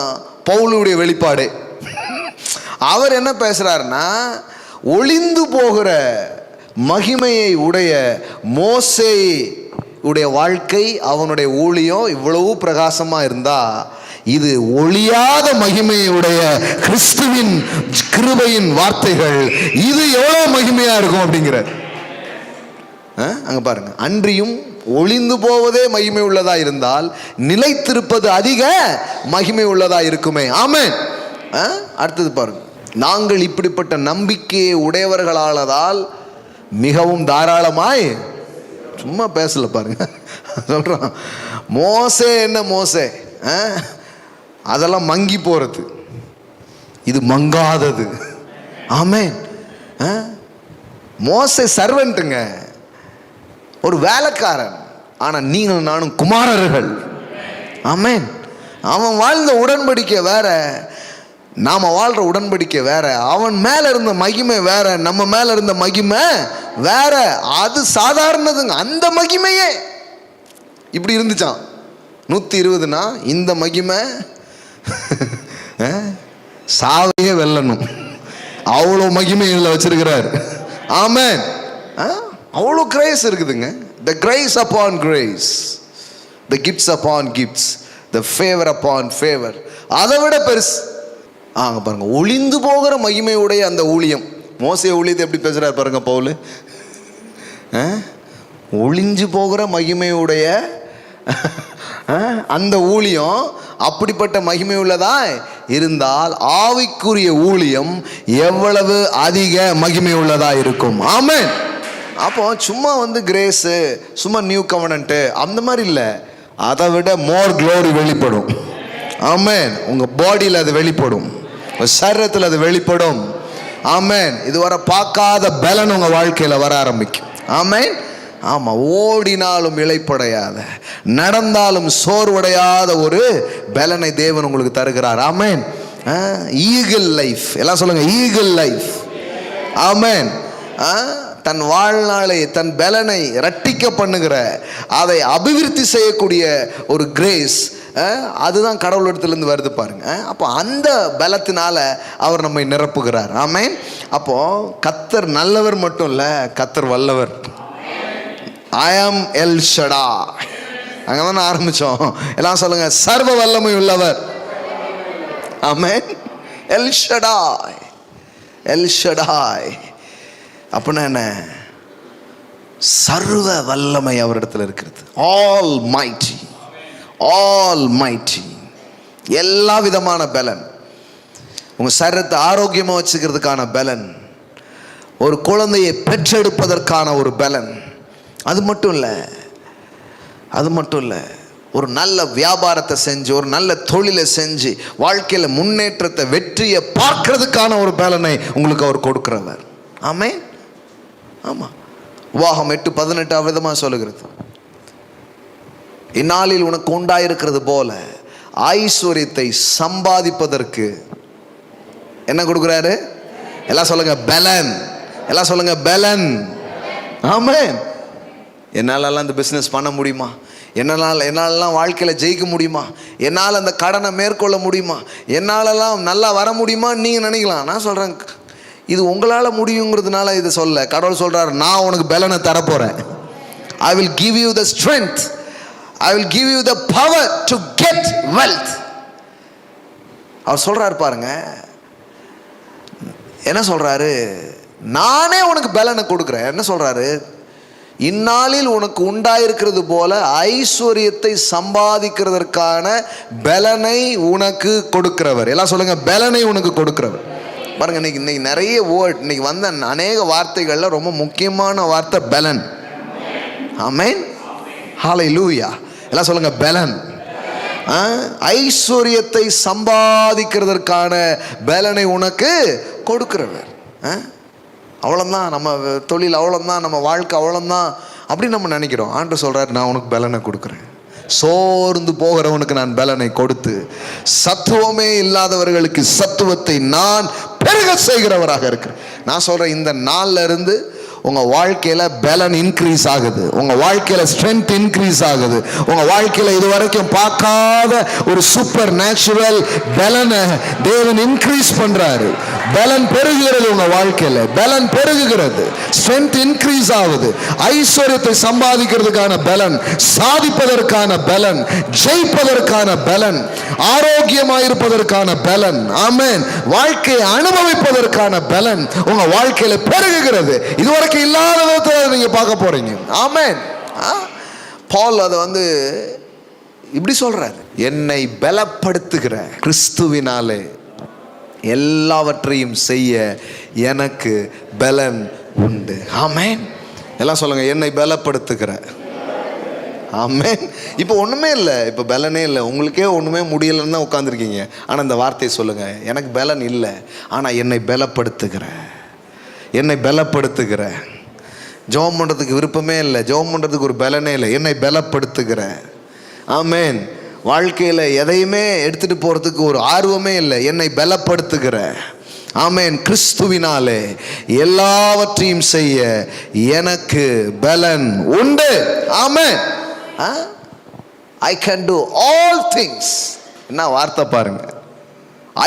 பவுலுடைய வெளிப்பாடு. அவர் என்ன பேசுகிறாருன்னா, ஒளிந்து போகிற மகிமையை உடைய மோசே உடைய வாழ்க்கை, அவனுடைய ஊழியம் இவ்வளவு பிரகாசமாக இருந்தால், இது ஒளியாத மகிமையுடைய கிறிஸ்துவின் கிருபையின் வார்த்தைகள், இது எவ்வளவு மகிமையா இருக்கும் அப்படிங்கிற. அங்க பாருங்க, அன்றியும் ஒளிந்து போவதே மகிமை உள்ளதா இருந்தால் நிலைத்திருப்பது அதிக மகிமை உள்ளதா இருக்குமே. ஆமென். அடுத்தது பாருங்க, நாங்கள் இப்படிப்பட்ட நம்பிக்கையை உடையவர்களானதால் மிகவும் தாராளமாய், சும்மா பேசல பாருங்க, சொல்றான் மோசே என்ன மோசே, அதெல்லாம் மங்கி போறது, இது மங்காதது. ஆமென். மோசே சர்வெண்ட்டுங்க, ஒரு வேலைக்காரன். ஆனா நீங்கள் நானும் குமாரர்கள். ஆமென். அவன் வாழ்ந்த உடன்படிக்கை வேற, நாம வாழ்ற உடன்படிக்கை வேற. அவன் மேல இருந்த மகிமை வேற, நம்ம மேல இருந்த மகிமை வேற. அது சாதாரணதுங்க. அந்த மகிமையே இப்படி இருந்துச்சான் 120னா, இந்த மகிமை சாவையே வெல்லணும், அவ்வளோ மகிமை இதில் வச்சிருக்கிறார். ஆமென். அவ்வளோ கிரேஸ் இருக்குதுங்க. the grace upon grace, the gifts upon gifts, the favor upon favor. அதை விட பெருசு. அங்க பாருங்க, ஒளிந்து போகிற மகிமையுடைய அந்த ஊழியம். மோசே ஊழியத்தை எப்படி பேசுறாரு பாருங்க பவுல். ஒளிஞ்சு போகிற மகிமையுடைய அந்த ஊழியம் அப்படிப்பட்ட மகிமை உள்ளதா இருந்தால் ஆவிக்குரிய ஊழியம் எவ்வளவு அதிக மகிமை உள்ளதா இருக்கும். ஆமென். அப்போ சும்மா கிரேஸு, சும்மா நியூ கவனன்ட்டு அந்த மாதிரி இல்லை, அதை விட மோர் க்ளோரி வெளிப்படும். ஆமென். உங்கள் பாடியில் அது வெளிப்படும், சரீரத்தில் அது வெளிப்படும். ஆமென். இதுவரை பார்க்காத பலன் உங்கள் வாழ்க்கையில் வர ஆரம்பிக்கும். ஆமென். ஆமாம், ஓடினாலும் இளைப்படையாத, நடந்தாலும் சோர்வடையாத ஒரு பலனை தேவன் உங்களுக்கு தருகிறார். ஆமென். ஈகிள் லைஃப், எல்லாம் சொல்லுங்க, ஈகிள் லைஃப். ஆமென். தன் வாழ்நாளை, தன் பலனை இரட்டிக்க பண்ணுகிற, அதை அபிவிருத்தி செய்யக்கூடிய ஒரு கிரேஸ், அதுதான் கடவுளிடத்திலிருந்து வருது பாருங்க. அப்போ அந்த பலத்தினால அவர் நம்மை நிரப்புகிறார். ஆமென். அப்போ கர்த்தர் நல்லவர் மட்டும் இல்லை, கர்த்தர் வல்லவர். I am El Shaddai. அங்கே தானே ஆரம்பித்தோம். எல்லாம் சொல்லுங்க, சர்வ வல்லமை உள்ளவர். ஆமென். எல் ஷடாய், எல் ஷடாய் அப்படின்னா என்ன? சர்வ வல்லமை அவரிடத்தில் இருக்கிறது. All mighty, all mighty. எல்லா விதமான பலன், உங்கள் சரீரத்தை ஆரோக்கியமாக வச்சுக்கிறதுக்கான பலன், ஒரு குழந்தையை பெற்றெடுப்பதற்கான ஒரு பலன், அது மட்டும் இல்லை, ஒரு நல்ல வியாபாரத்தை செஞ்சு, ஒரு நல்ல தொழிலை செஞ்சு, வாழ்க்கையில் முன்னேற்றத்தை, வெற்றியை பார்க்கறதுக்கான ஒரு பலனை உங்களுக்கு அவர் கொடுக்கிறவர். ஆமென். ஆமாம். உபாகம் 8:18 விதமாக சொல்லுகிறது, இந்நாளில் உனக்கு உண்டாயிருக்கிறது போல ஐஸ்வர்யத்தை சம்பாதிப்பதற்கு என்ன கொடுக்குறாரு? எல்லாம் சொல்லுங்க, பலன். எல்லாம் சொல்லுங்க, பலன். ஆமென். என்னாலலாம் இந்த பிஸ்னஸ் பண்ண முடியுமா? என்னாலலாம் வாழ்க்கையில் ஜெயிக்க முடியுமா? என்னால் அந்த கடனை மேற்கொள்ள முடியுமா? என்னாலலாம் நல்லா வர முடியுமா நீங்கள் நினைக்கலாம். நான் சொல்கிறேன், இது உங்களால் முடியுங்கிறதுனால இதை சொல்ல. கடவுள் சொல்கிறார், நான் உனக்கு பலனை தரப்போகிறேன். I will give you the strength, I will give you the power to get wealth. அவர் சொல்கிறார் பாருங்க, என்ன சொல்கிறாரு? நானே உனக்கு பலனை கொடுக்குறேன். என்ன சொல்கிறாரு? இந்நாளில் உனக்கு உண்டாயிருக்கிறது போல ஐஸ்வர்யத்தை சம்பாதிக்கிறதற்கான பலனை உனக்கு கொடுக்கிறவர். எல்லாம் சொல்லுங்க, பலனை உனக்கு கொடுக்கிறவர். பாருங்க, இன்னைக்கு நிறைய வேர்ட், இன்னைக்கு வந்த அநேக வார்த்தைகள்ல ரொம்ப முக்கியமான வார்த்தை பலன். ஆமென். ஹல்லேலூயா. எல்லாம் சொல்லுங்க, பலன். ஐஸ்வர்யத்தை சம்பாதிக்கிறதற்கான பலனை உனக்கு கொடுக்கிறவர். அவ்வளோதான் நம்ம தொழில், அவ்வளோதான் நம்ம வாழ்க்கை, அவ்வளோதான் அப்படின்னு நம்ம நினைக்கிறோம். ஆண்டவர் சொல்கிறார், நான் உனக்கு பலனை கொடுக்குறேன். சோர்ந்து போகிறவனுக்கு நான் பலனை கொடுத்து, சத்துவமே இல்லாதவர்களுக்கு சத்துவத்தை நான் பெருக செய்கிறவராக இருக்கிறேன். நான் சொல்கிறேன், இந்த நாளில் இருந்து உங்கள் வாழ்க்கையில் பலன் இன்க்ரீஸ் ஆகுது, உங்கள் வாழ்க்கையில் ஸ்ட்ரென்த் இன்க்ரீஸ் ஆகுது, உங்கள் வாழ்க்கையில் இதுவரைக்கும் பார்க்காத ஒரு சூப்பர் நேச்சுரல் பலனை தேவன் இன்க்ரீஸ் பண்ணுறாரு. பலன் பெருகுகிறது, உங்கள் வாழ்க்கையில் பலன் பெருகுகிறது, ஸ்ட்ரென்த் இன்க்ரீஸ் ஆகுது. ஐஸ்வர்யத்தை சம்பாதிக்கிறதுக்கான பலன், சாதிப்பதற்கான பலன், ஜெயிப்பதற்கான பலன், ஆரோக்கியமாயிருப்பதற்கான பலன், ஆமென், வாழ்க்கையை அனுபவிப்பதற்கான பலன் உங்கள் வாழ்க்கையில் பெருகுகிறது. இதுவரைக்கும் இல்லாத விதத்தில் நீங்க பார்க்க போறீங்க. ஆமென். பவுல் அதை இப்படி சொல்றாரு, என்னை பலப்படுத்துகிற கிறிஸ்துவினாலே எல்லாவற்றையும் செய்ய எனக்கு பலன் உண்டு. ஆமென். எல்லாம் சொல்லுங்க, என்னை பலப்படுத்துகிற. ஆமென். இப்போ ஒன்றுமே இல்லை, இப்போ பலனே இல்லை, உங்களுக்கே ஒன்றுமே முடியலைன்னு தான் உட்காந்துருக்கீங்க. ஆனால் இந்த வார்த்தையை சொல்லுங்க, எனக்கு பலன் இல்லை, ஆனால் என்னை பலப்படுத்துகிற, என்னை பலப்படுத்துகிற. ஜெபம் பண்ணுறதுக்கு விருப்பமே இல்லை, ஜெபம் பண்ணுறதுக்கு ஒரு பலனே இல்லை, என்னை பலப்படுத்துகிற. ஆமென். வாழ்க்கையில் எதையுமே எடுத்துகிட்டு போகிறதுக்கு ஒரு ஆர்வமே இல்லை, என்னை பலப்படுத்துகிற. ஆமென். கிறிஸ்துவினாலே எல்லாவற்றையும் செய்ய எனக்கு பலன் உண்டு. ஆமென். I can do all things. என்ன வார்த்தை பாருங்க,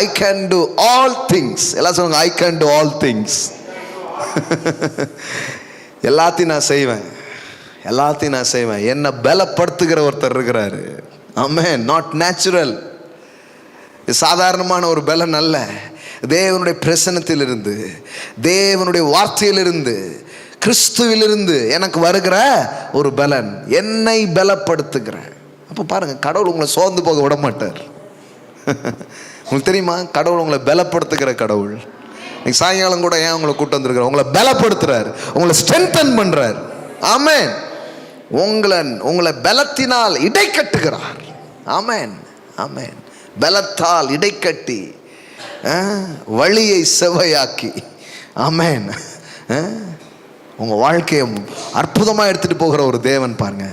I can do all things. எல்லாம் சொல்லுங்க, I can do all things. எல்லாத்தையும் நான் செய்வேன், எல்லாத்தையும் நான் செய்வேன். என்னை பலப்படுத்துகிற ஒருத்தர் இருக்கிறாரு. ஆமென். நாட் நேச்சுரல், சாதாரணமான ஒரு பலன் அல்ல. தேவனுடைய பிரசன்னத்திலிருந்து, தேவனுடைய வார்த்தையிலிருந்து, கிறிஸ்துவிலிருந்து எனக்கு வருகிற ஒரு பலன், என்னை பலப்படுத்துகிற. அப்போ பாருங்கள், கடவுள் உங்களை சோர்ந்து போக விட மாட்டார். உங்களுக்கு தெரியுமா, கடவுள் உங்களை பலப்படுத்துகிற கடவுள். இன்னைக்கு சாயங்காலம் கூட ஏன் உங்களை கூட்டு வந்திருக்கிறார்? உங்களை பலப்படுத்துறாரு, உங்களை ஸ்ட்ரென்தன் பண்றார். ஆமென். உங்களை பலத்தினால் இடை கட்டுகிறார். ஆமென், ஆமென். பலத்தால் இடை கட்டி வழியை செவ்வையாக்கி, ஆமென், உங்க வாழ்க்கையை அற்புதமா எடுத்துட்டு போகிற ஒரு தேவன் பாருங்க.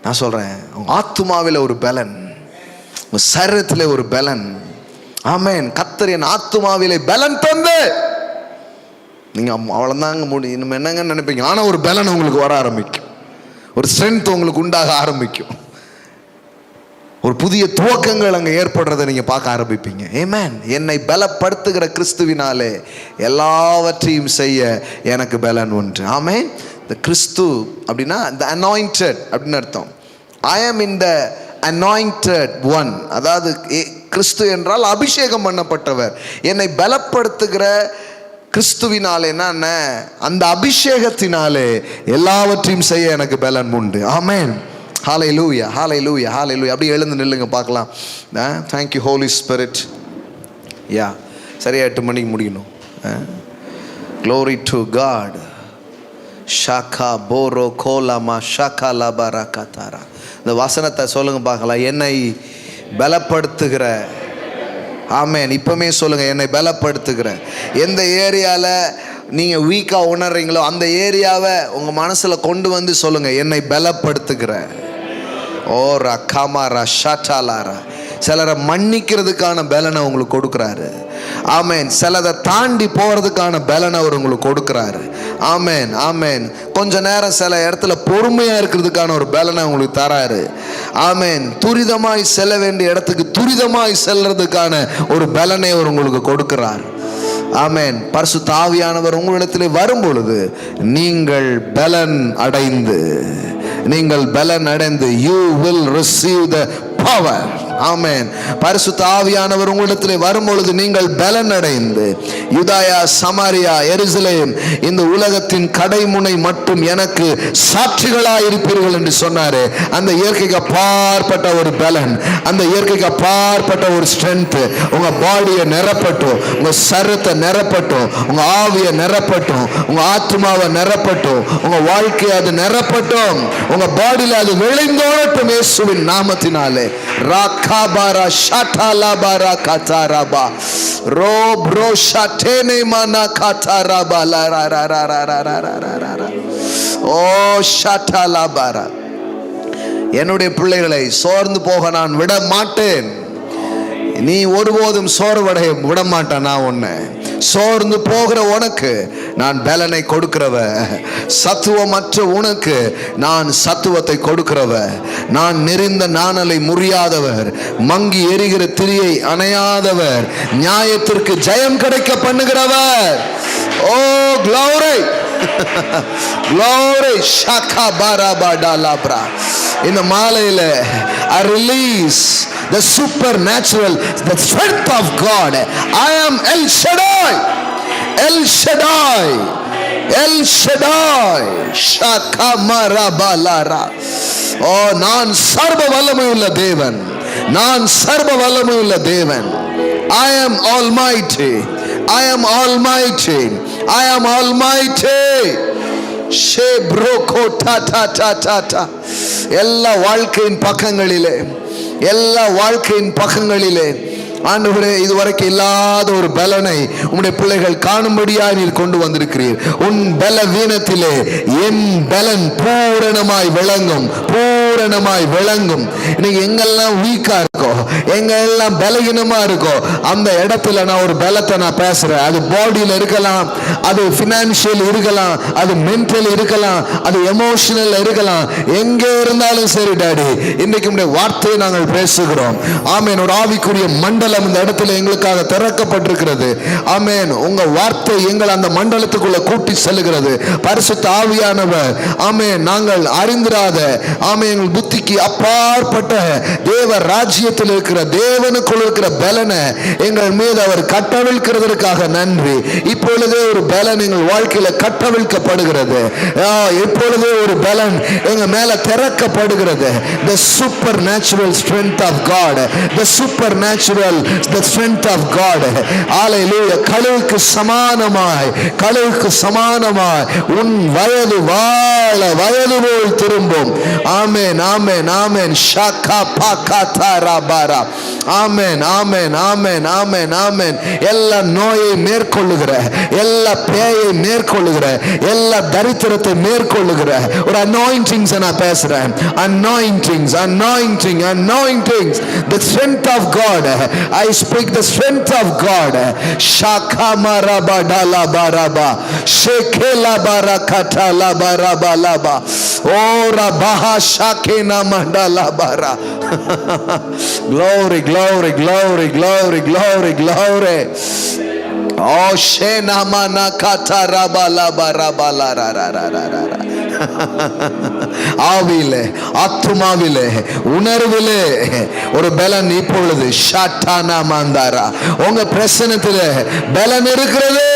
நான் சொல்றேன், உங்க ஆத்துமாவில் ஒரு பலன், உங்க சரீரத்தில் ஒரு பலன். ஆமென். கர்த்தர் என் ஆத்துமாவிலே பலன் தந்து, நீங்க அவ்வளவுதாங்க முடியும், இன்னும் என்னங்க நினைப்பீங்க. ஆனா ஒரு பலன் உங்களுக்கு வர ஆரம்பிக்கும், ஒரு ஸ்ட்ரென்த் உங்களுக்கு உண்டாக ஆரம்பிக்கும், ஒரு புதிய துவக்கங்கள் அங்கே ஏற்படுறதை நீங்க பார்க்க ஆரம்பிப்பீங்க. ஆமென். என்னை பலப்படுத்துகிற கிறிஸ்துவினாலே எல்லாவற்றையும் செய்ய எனக்கு பலன் உண்டு. ஆமென். இந்த கிறிஸ்து அப்படின்னா the anointed அப்படின்னு அர்த்தம். I am in the anointed one. அதாவது கிறிஸ்து என்றால் அபிஷேகம் பண்ணப்பட்டவர். என்னை பலப்படுத்துகிற கிறிஸ்துவினாலே என்ன, அந்த அபிஷேகத்தினாலே எல்லாவற்றையும் செய்ய எனக்கு பலன் உண்டு. ஆமென். ஹல்லேலூயா, ஹல்லேலூயா, ஹல்லேலூயா. அப்படியே எழுந்து நில்லுங்க பார்க்கலாம். Thank you Holi spirit. யா, சரியா 8 மணிக்கு முடியணும். Glory to God. ஷாக்கா போரோ கோலாமா ஷாக்கா லாபாரா கத்தாரா. இந்த வசனத்தை சொல்லுங்க பார்க்கலாம். என்னை பலப்படுத்துகிற, ஆமென், இப்பவுமே சொல்லுங்க, என்னை பலப்படுத்துகிற. எந்த ஏரியாவில் நீங்கள் வீக்காக உணர்றீங்களோ அந்த ஏரியாவை உங்கள் மனசில் கொண்டு வந்து சொல்லுங்க, என்னை பலப்படுத்துகிற. ஓ ரகாமாரா ஷாட்டாலாரா. சிலரை மன்னிக்கிறதுக்கான பலனை உங்களுக்கு கொடுக்குறாரு. ஆமென். சிலதை தாண்டி போகிறதுக்கான பலனை அவர் உங்களுக்கு கொடுக்குறாரு. ஆமென், ஆமென். கொஞ்ச நேரம் சில இடத்துல பொறுமையாக இருக்கிறதுக்கான ஒரு பலனை உங்களுக்கு தராரு. ஆமென். துரிதமாய் செல்ல வேண்டிய இடத்துக்கு துரிதமாய் செல்றதுக்கான ஒரு பலனை அவர் உங்களுக்கு கொடுக்கிறார். ஆமென். பரிசுத்த ஆவியானவர் உங்களிடத்திலே வரும் பொழுது நீங்கள் பலன் அடைந்து you will receive the power. ஆமென். பரிசுத்த ஆவியானவர் உங்களிடத்திலே வரும்பொழுது நீங்கள் பலன் அடைந்து யூதாயா, சமாரியா, எருசலேம், இந்த உலகத்தின் கடைமுனை மட்டும் எனக்கு சாட்சிகளாய் இருப்பீர்கள் என்று சொன்னாரு. அந்த இயற்கைக்கு அப்பாற்பட்ட ஒரு பலன், அந்த இயற்கைக்கு அப்பாற்பட்ட ஒரு ஸ்ட்ரென்த் உங்க பாடியை நிரப்பட்டும், உங்க சரீரத்தை நிரப்பட்டும், உங்க ஆவியை நிரப்பட்டும், உங்க ஆத்மாவை நிரப்பட்டும், உங்க வாழ்க்கையை அது நிரப்பட்டும், உங்க பாடியில அது விளைந்தோடட்டும் இயேசுவின் நாமத்தினாலே. ராகாபாரா ஷாட்டாலாபாரா கதாராபா ரோப்ரோ ஷாட்டேனே மனா கதாராபா லாராராராராராராரா. ஓ ஷாட்டாலாபாரா. என்னுடைய பிள்ளைகளை சோர்ந்து போக நான் விட மாட்டேன். நீ ஒருபோதும் சோர்வடைய விட மாட்டேன். நான் உன்னை சோர்ந்து போகிற உனக்கு நான் பலனை கொடுக்கிறவ, சத்துவமற்ற உனக்கு நான் சத்துவத்தை கொடுக்கிறவ, நான் நெறிந்த நாணலை முறியாதவர், மங்கி எரிகிற திரியை அணையாதவர், நியாயத்திற்கு ஜெயம் கிடைக்க பண்ணுகிறவர். ஓ glory, glory. ஷாக்கா பாராபாடா லாப்ரா. இந்த மாலையில I release the supernatural, the strength of God. I am El Shaddai, El Shaddai, El Shaddai. Shaka marabalara. Oh, நான் சர்வ வல்லமையுள்ள தேவன், நான் சர்வ வல்லமையுள்ள தேவன். I am almighty, I am almighty, I am almighty. எல்லா வாழ்க்கையின் பக்கங்களிலே, எல்லா வாழ்க்கையின் பக்கங்களிலே ஆண்டவரே, இதுவரைக்கும் இல்லாத ஒரு பலனை உம்முடைய பிள்ளைகள் காணும்படியாய் நீர் கொண்டு வந்திருக்கிறீர். உன் பலவீனத்திலே என் பலன் பூரணமாய் விளங்கும், பூரணமாய் விளங்கும். இன்னைக்கு எங்கெல்லாம் வீக்கா இருக்கோ, எங்கெல்லாம் பலவீனமா இருக்கோ, அந்த இடத்துல நான் ஒரு பலத்தை நான் பேசுறேன். அது பாடியில் இருக்கலாம், அது பினான்சியல் இருக்கலாம், அது மென்டல் இருக்கலாம், அது எமோஷனல் இருக்கலாம். எங்கே இருந்தாலும் சரி டாடி, இன்னைக்கு உம்முடைய வார்த்தையை நாங்கள் பேசுகிறோம். ஆமென். ஒரு ஆவிக்குரிய மண்டலம் இந்த இடத்துல எங்களுக்காக திறக்கப்பட்டிருக்கிறது. ஆமென். உங்க வார்த்தை எங்கள் அந்த மண்டலத்துக்குள்ள கூட்டி செல்லுகிறது. பரிசுத்த ஆவியானவர், ஆமென், நாங்கள் அறிந்திராத, ஆமென், எங்கள் புத்திக்கு அப்பாற்பட்ட தேவ ராஜ்யத்தில் இருக்கிற தேவனுக்குள் இருக்கிற பலனை எங்கள் மீது அவர் கட்டவிழ்க்கிறதற்காக நன்றி. இப்பொழுதே ஒரு பலன் எங்கள் வாழ்க்கையில கட்டவிழ்க்கப்படுகிறது. இப்பொழுதே ஒரு பலன் எங்க மேல திறக்கப்படுகிறது. The supernatural strength of God, the supernatural the strength of God. Hallelujah. கழுவுக்கு சமானமாய் உன் வயது வாழ வயது போல் திரும்பும். ஆமென் ஆமென் ஆமென். ஷாகா பாகா தாராபாரா. ஆமென் ஆமென் ஆமென் ஆமென் ஆமென். எல்லா நோயை மேற்கொள்ளுகிற, எல்லா பேயை மேற்கொள்ளுகிற, எல்லா தரித்திரத்தை மேற்கொள்ளுகிற ஒரு anointings நான் பேசுறேன். anointings the strength of God. I speak the strength of God. shaka maraba dala baraba shekela barakata la baraba laba ora baha shakena mandala bara. glory glory glory glory glory glory. oh shena mana kata raba la baraba la ra ra ra ra ra. ஆவியிலே, ஆத்துமாவிலே, உணர்விலே ஒரு பலன் இப்பொழுது ஷாட்டானா மாந்தாரா உங்க பிரசன்னத்திலே பலன் இருக்கிறது.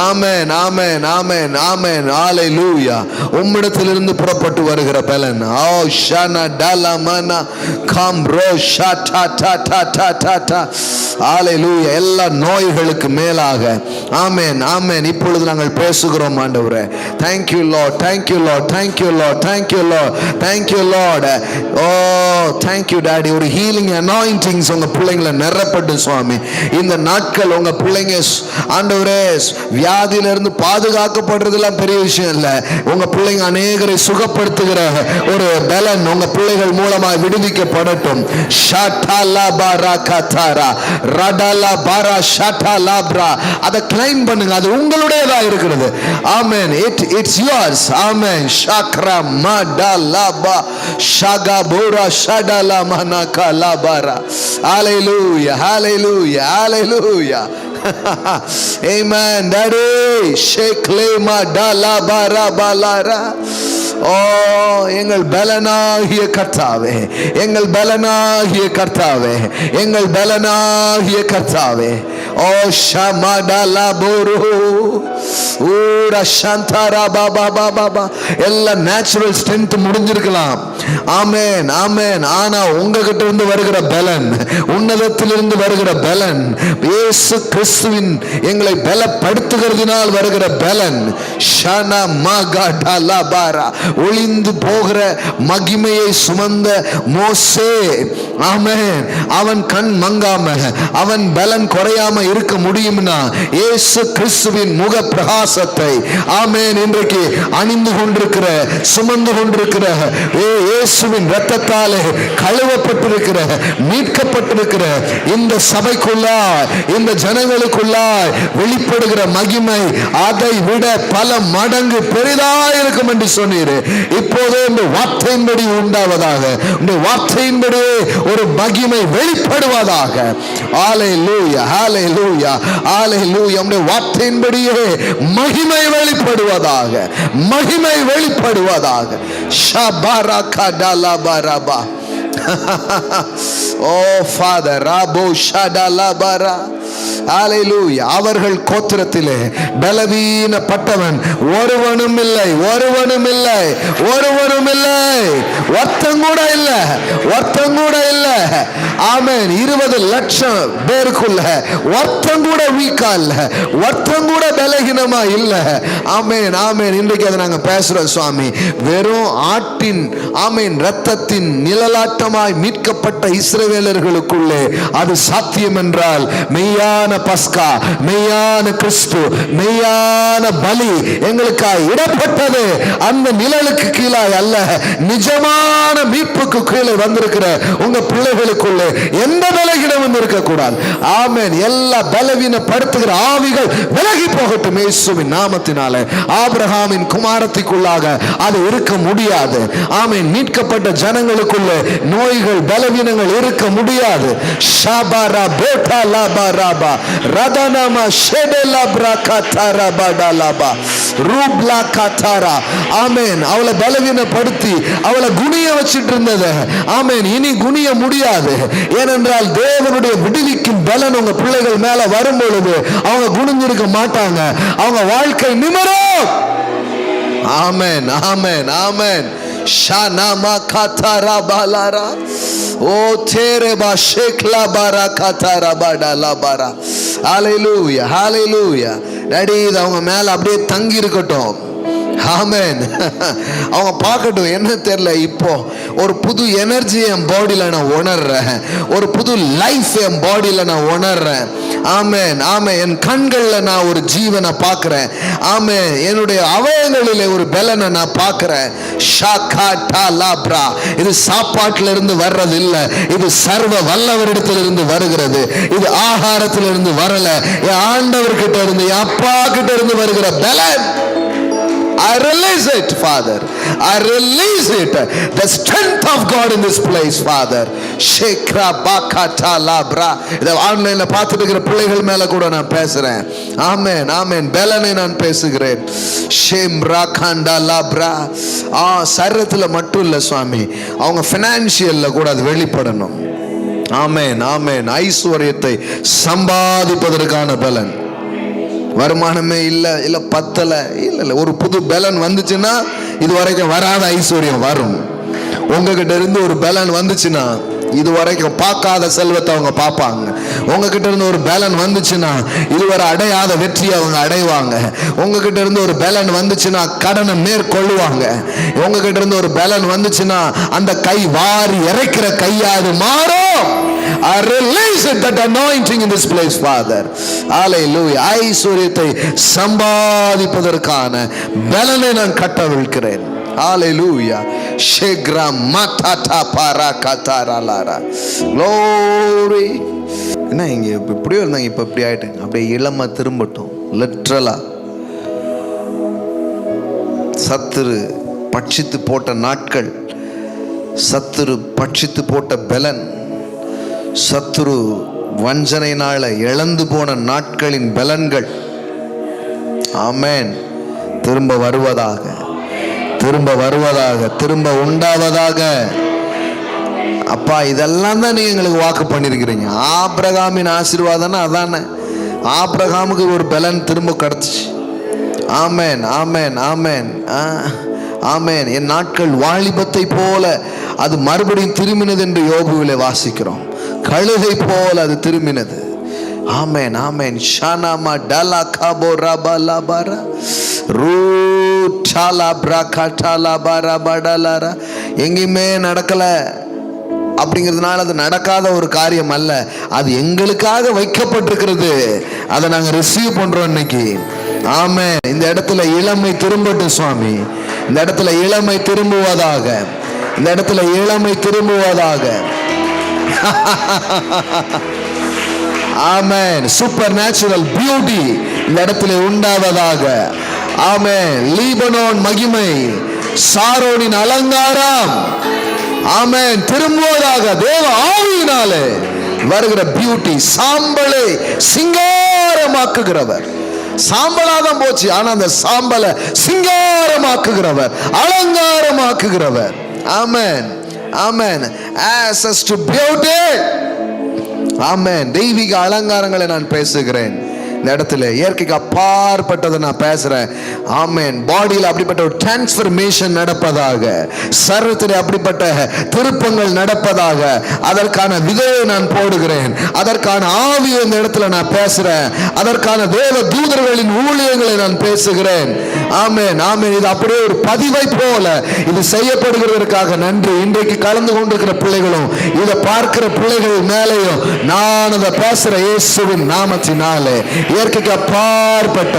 ஆமென் ஆமென் ஆமென் ஆமென். ஹalleluya. உம்மிடத்திலிருந்து புறப்பட்டு வருகிற பலன். ஓ ஷானா டாலா மனா கம் ரோ ஷாட்டா டா டா டா டா டா. ஹalleluya. எல்லா நோய்களுக்கு மேலாக. ஆமென் ஆமென். இப்பொழுது நாங்கள் பேசுகிறோம் ஆண்டவரே. thank you Lord, thank you Lord, thank you Lord, thank you Lord, thank you Lord. oh thank you daddy. ஒரு healing anointings உங்க பிள்ளைகளை நிரப்பட்டு சுவாமி. இந்த நாட்கள் உங்க பிள்ளைங்க ஆண்டவரே வியாதியிலிருந்து பாதுகாக்கப்படுறதுலாம் பெரிய விஷயம் இல்ல. உங்க பிள்ளைங்க அநேகரை சுகப்படுத்துகிற ஒரு பலன் உங்க பிள்ளைகள் மூலமாக விடுவிக்கப்படட்டும். ஷாட்டா லாபாரா கதாரா ரடாலா பாரா ஷாட்டா லாப்ரா. அதை கிளைம் பண்ணுங்க. அது உங்களுடையதா இருக்கிறது. ஆமென். it's yours. Amen. ஷாக்ரா மடலபா ஷாகாபோரா ஷடலா மனகா லாபாரா. Hallelujah hallelujah hallelujah. amen daddy. sheklema dalabara balara. ஓ எங்கள் பலனாகிய கர்த்தாவே, எங்கள் பலனாகிய கர்த்தாவே, எங்கள் பலனாகிய கர்த்தாவே. ஓ ஷமடலா போரு ஊரா சந்தரா பாபா பாபா. எல்லா நேச்சுரல் ஸ்ட்ரென்த் முடிஞ்சிருக்கலாம். ஆமென் ஆமென். ஆனா உங்ககிட்ட இருந்து வருகிற பலன், உன்னதத்திலிருந்து வருகிற பலன், இயேசு கிறிஸ்துவின் எங்களை பலப்படுத்துகிறதினால் வருகிற பலன். ஷனா மகடலா பாரா. ஒளிந்து போகிற மகிமையை சுமந்த மோசே, ஆமென், அவன் கண் மங்காம, அவன் பலன் குறையாம இருக்க முடியும்னா இயேசு கிறிஸ்துவின் முக பிரகாசத்தை, ஆமென், இன்றைக்கு அணிந்து கொண்டிருக்கிற, சுமந்து கொண்டிருக்கிற, இயேசுவின் இரத்தத்தாலே கழுவப்பட்டிருக்கிற, மீட்கப்பட்டிருக்கிற இந்த சபைக்குள்ளாய், இந்த ஜனங்களுக்குள்ளாய் வெளிப்படுகிற மகிமை அதை விட பல மடங்கு பெரிதாயிருக்கும் என்று சொன்னீர். இப்போதே இந்த வார்த்தையின்படி உண்டாவதாக, இந்த வார்த்தையின்படி ஒரு மகிமை வெளிப்படுவதாக. ஹalleluya hallelujah hallelujah. இந்த வார்த்தையின்படியே மகிமை வெளிப்படுவதாக, மகிமை வெளிப்படுவதாக. ஷபாரகா டலபரபா. oh father rabo shadalabara. ஹalleluya. அவர்கள் கோத்திரத்திலே பலவீனப்பட்டவன் ஒருவனும் இல்லை, ஒருவனும் இல்லை, ஒருவனும் இல்லை, ஒருத்தன் கூட இல்லை, ஒருத்தன் கூட இல்லை. ஆமென். 20 லட்சம் பேருக்குள்ள ஒருத்தன் கூட வீக்கா இல்ல, ஒருத்தன் கூட பலகீனமா இல்ல. ஆமென் ஆமென். இன்றைக்கு அதை நாங்க பேசுறோம் சுவாமி. வெறும் ஆட்டின், ஆமென், இரத்தத்தின் நிழலாட்டமாய் மீட்கப்பட்ட இஸ்ரவேலர்களுக்குள்ளே அது சாத்தியம் என்றால் மெய்யான பஸ்கா, மெய்யான கிறிஸ்து, மெய்யான பலி எங்களுக்காய் இடப்பட்டது அந்த நிழலுக்கு கீழாய் அல்ல, நிஜமான மீட்புக்கு சபையில வந்திருக்கிற உங்க பிள்ளைகளுக்குள்ளே எந்த பலவீனமும் இருக்கக்கூடாது. ஆமென். எல்லா பலவீனப்படுத்துகிற ஆவிகள் விலகி போகட்டும் இயேசுவின் நாமத்தினாலே. ஆபிரகாமின் குமாரத்திற்குள்ளாக அது இருக்க முடியாது. ஆமென். மீட்கப்பட்ட ஜனங்களுக்குள்ளே நோய்கள் பலவீனங்கள் இருக்க முடியாது. ஷாபாரா போட்டா லாபா ராபா ரதனமா ஷெடலா பிரகதாரா படலபா ரூப்லா கதாரா. ஆமென். அவளை பலவீனப்படுத்தி அவளை குனிய வச்சிட்டு இருந்தது. ஆமென். இனி குனிய முடியாது. ஏனென்றால் தேவனுடைய விடுவிக்கும் பலன் உங்க பிள்ளைகள் மேல வரும் பொழுது அவங்க குனிஞ்சிருக்க மாட்டாங்க. அவங்க வாழ்க்கை நிமிரும். ஆமென், ஆமென், ஆமென். ஷானாமா கதாரா பாலாரா ஓ தேரேபா ஷேக்லா பாரா கதாரா பாடலா பாரா. ஹல்லேலூயா, ஹல்லேலூயா. டாடி இது அவங்க மேல அப்படியே தங்கி இருக்கட்டும். ஆமென். அவங்க பார்க்கட்டும். என்ன தெரியல, இப்போ ஒரு புது எனர்ஜி என் பாடியில நான் உணர்றேன். ஒரு புது லைஃப் என் பாடியில நான் உணர்றேன். ஆமென், ஆமென். என் கண்கள்ல நான் ஒரு ஜீவனை பார்க்கிறேன். ஆமென். என்னுடைய அவயங்களிலே ஒரு பலனை நான் பார்க்கிறேன். இது சாப்பாட்டில இருந்து வர்றது இல்ல, இது சர்வ வல்லவரிடத்திலிருந்து வருகிறது. இது ஆகாரத்திலிருந்து வரல, என் ஆண்டவர்கிட்ட இருந்து, என் அப்பா கிட்ட இருந்து வருகிற பலன். I release it, Father. I release it. The strength of God in this place, Father. Shekra bakata labra. இத ஆன்லைன்ல பார்த்துட்டு இருக்கிற பிள்ளைகள் மேல கூட நான் பேசுறேன். ஆமென், ஆமென். பலனை நான் பேசுகிறேன். ஷேம்ரா கண்டா லாப்ரா. சரீரத்துல மட்டும் இல்ல சுவாமி, அவங்க ஃபைனான்சியல்ல கூட அது வெளிப்படணும். ஆமென், ஆமென். ஐஸ்வர்யத்தை சம்பாதிப்பதற்கான பலன். வருமானமே இல்ல பத்தல இல்ல, ஒரு புது பலன் வந்துச்சுன்னா இது வரைக்கும் வராத ஐஸ்வர்யம் வரும். உங்ககிட்ட இருந்து ஒரு பலன் வந்துச்சுன்னா இதுவரைக்கும் பார்க்காத செல்வத்தை அவங்க பார்ப்பாங்க. உங்ககிட்ட இருந்து ஒரு பலன் வந்துச்சுன்னா இதுவரை அடையாத வெற்றி அவங்க அடைவாங்க. உங்ககிட்ட இருந்து ஒரு பலன் வந்துச்சுன்னா கடனை மேற்கொள்ளுவாங்க. உங்ககிட்ட இருந்து ஒரு பலன் வந்துச்சுன்னா அந்த கை வாரி இறைக்கிற கையாது மாறும். I release it, that anointing in this place, Father. Hallelujah. ஐஸ்வர்யத்தை சம்பாதிப்பதற்கான பலனை நான் கட்டவிழ்க்கிறேன். Hallelujah. Shegra matata parakataralara. Glory. என்ன இங்க இப்படியே இருந்தாங்க, இப்ப இப்படி ஆயிட்டாங்க. அப்படியே இளம திரும்பட்டும். லிட்டரலா சத்துரு பட்சித்து போட்ட நாட்கள், சத்துரு பட்சித்து போட்ட பலன், சத்துரு வஞ்சனையினால இழந்து போன நாட்களின் பலன்கள், ஆமென், திரும்ப வருவதாக, திரும்ப வருவதாக, திரும்ப உண்டாவதாக. அப்பா இதெல்லாம் தான் நீங்க எங்களுக்கு வாக்கு பண்ணிருக்கிறீங்க. ஆபிரகாமின் ஆசீர்வாதம்னா அதானே. ஆபிரகாமுக்கு ஒரு பலன் திரும்ப கிடைச்சிச்சு. ஆமென், ஆமென், ஆமென், ஆமென். என் நாட்கள் வாலிபத்தை போல அது மறுபடியும் திரும்பினது என்று யோபுவிலே வாசிக்கிறோம். கழுகை போல அது திரும்பினது. ஆமென், ஆமென். ஷானாமா டலா காபோ ரபா லபாரா ரூட்டாலா பிரகாட்டாலா பாரா படலாரா. எங்கேயுமே நடக்கல அப்படிங்கிறதுனால அது நடக்காத ஒரு காரியம் அல்ல, அது எங்களுக்காக வைக்கப்பட்டிருக்கிறது. அதை நாங்க ரிசீவ் பண்றோம் இன்னைக்கு. ஆமென். இந்த இடத்துல இளமை திரும்பட்டும் சுவாமி. இந்த இடத்துல இளமை திரும்புவதாக, இந்த இடத்துல இளமை திரும்புவதாக. ஆமென். சூப்பர் நேச்சுரல் பியூட்டி இந்த இடத்துல உண்டாவதாக. ஆமென். லீபனோன் மகிமை, சாரோனின் அலங்காரம், ஆமென், திரும்புவதாக. தேவ ஆவியினாலே வருகிற பியூட்டி. சாம்பலை சிங்காரமாக்குகிறவர். சாம்பலாதான் போச்சு, ஆனா அந்த சாம்பலை சிங்காரமாக்குகிறவர், அலங்காரமாக்குகிறவர். ஆமென், ஆமென். Access to beauty. ஆமென். தெய்வீக அலங்காரங்களை நான் பேசுகிறேன். இந்த இடத்துல இயற்கைக்கு அப்பாற்பட்டதை நான் பேசுறேன். ஆமென். பாடியில் அப்படிப்பட்ட ஒரு டிரான்ஸ்ஃபர்மேஷன் நடப்பதாக, சரீரத்தில் அப்படிப்பட்ட திருப்பங்கள் நடப்பதாக, அதற்கான விதையை நான் போடுகிறேன். அதற்கான ஆவியை இந்த இடத்துல நான் பேசுறேன். அதற்கான தேவ தூதர்களின் ஊழியங்களை நான் பேசுகிறேன். ஆமென், ஆமென். இது அப்படியே ஒரு பதிவை போல இது செய்யப்படுகிறதற்காக நன்றி. இன்றைக்கு கலந்து கொண்டிருக்கிற பிள்ளைகளும் இதை பார்க்கிற பிள்ளைகள் மேலேயும் நான் அதை பேசுற இயேசுவின் நாமத்தினாலே இயற்கைக்கு அப்பாற்பட்ட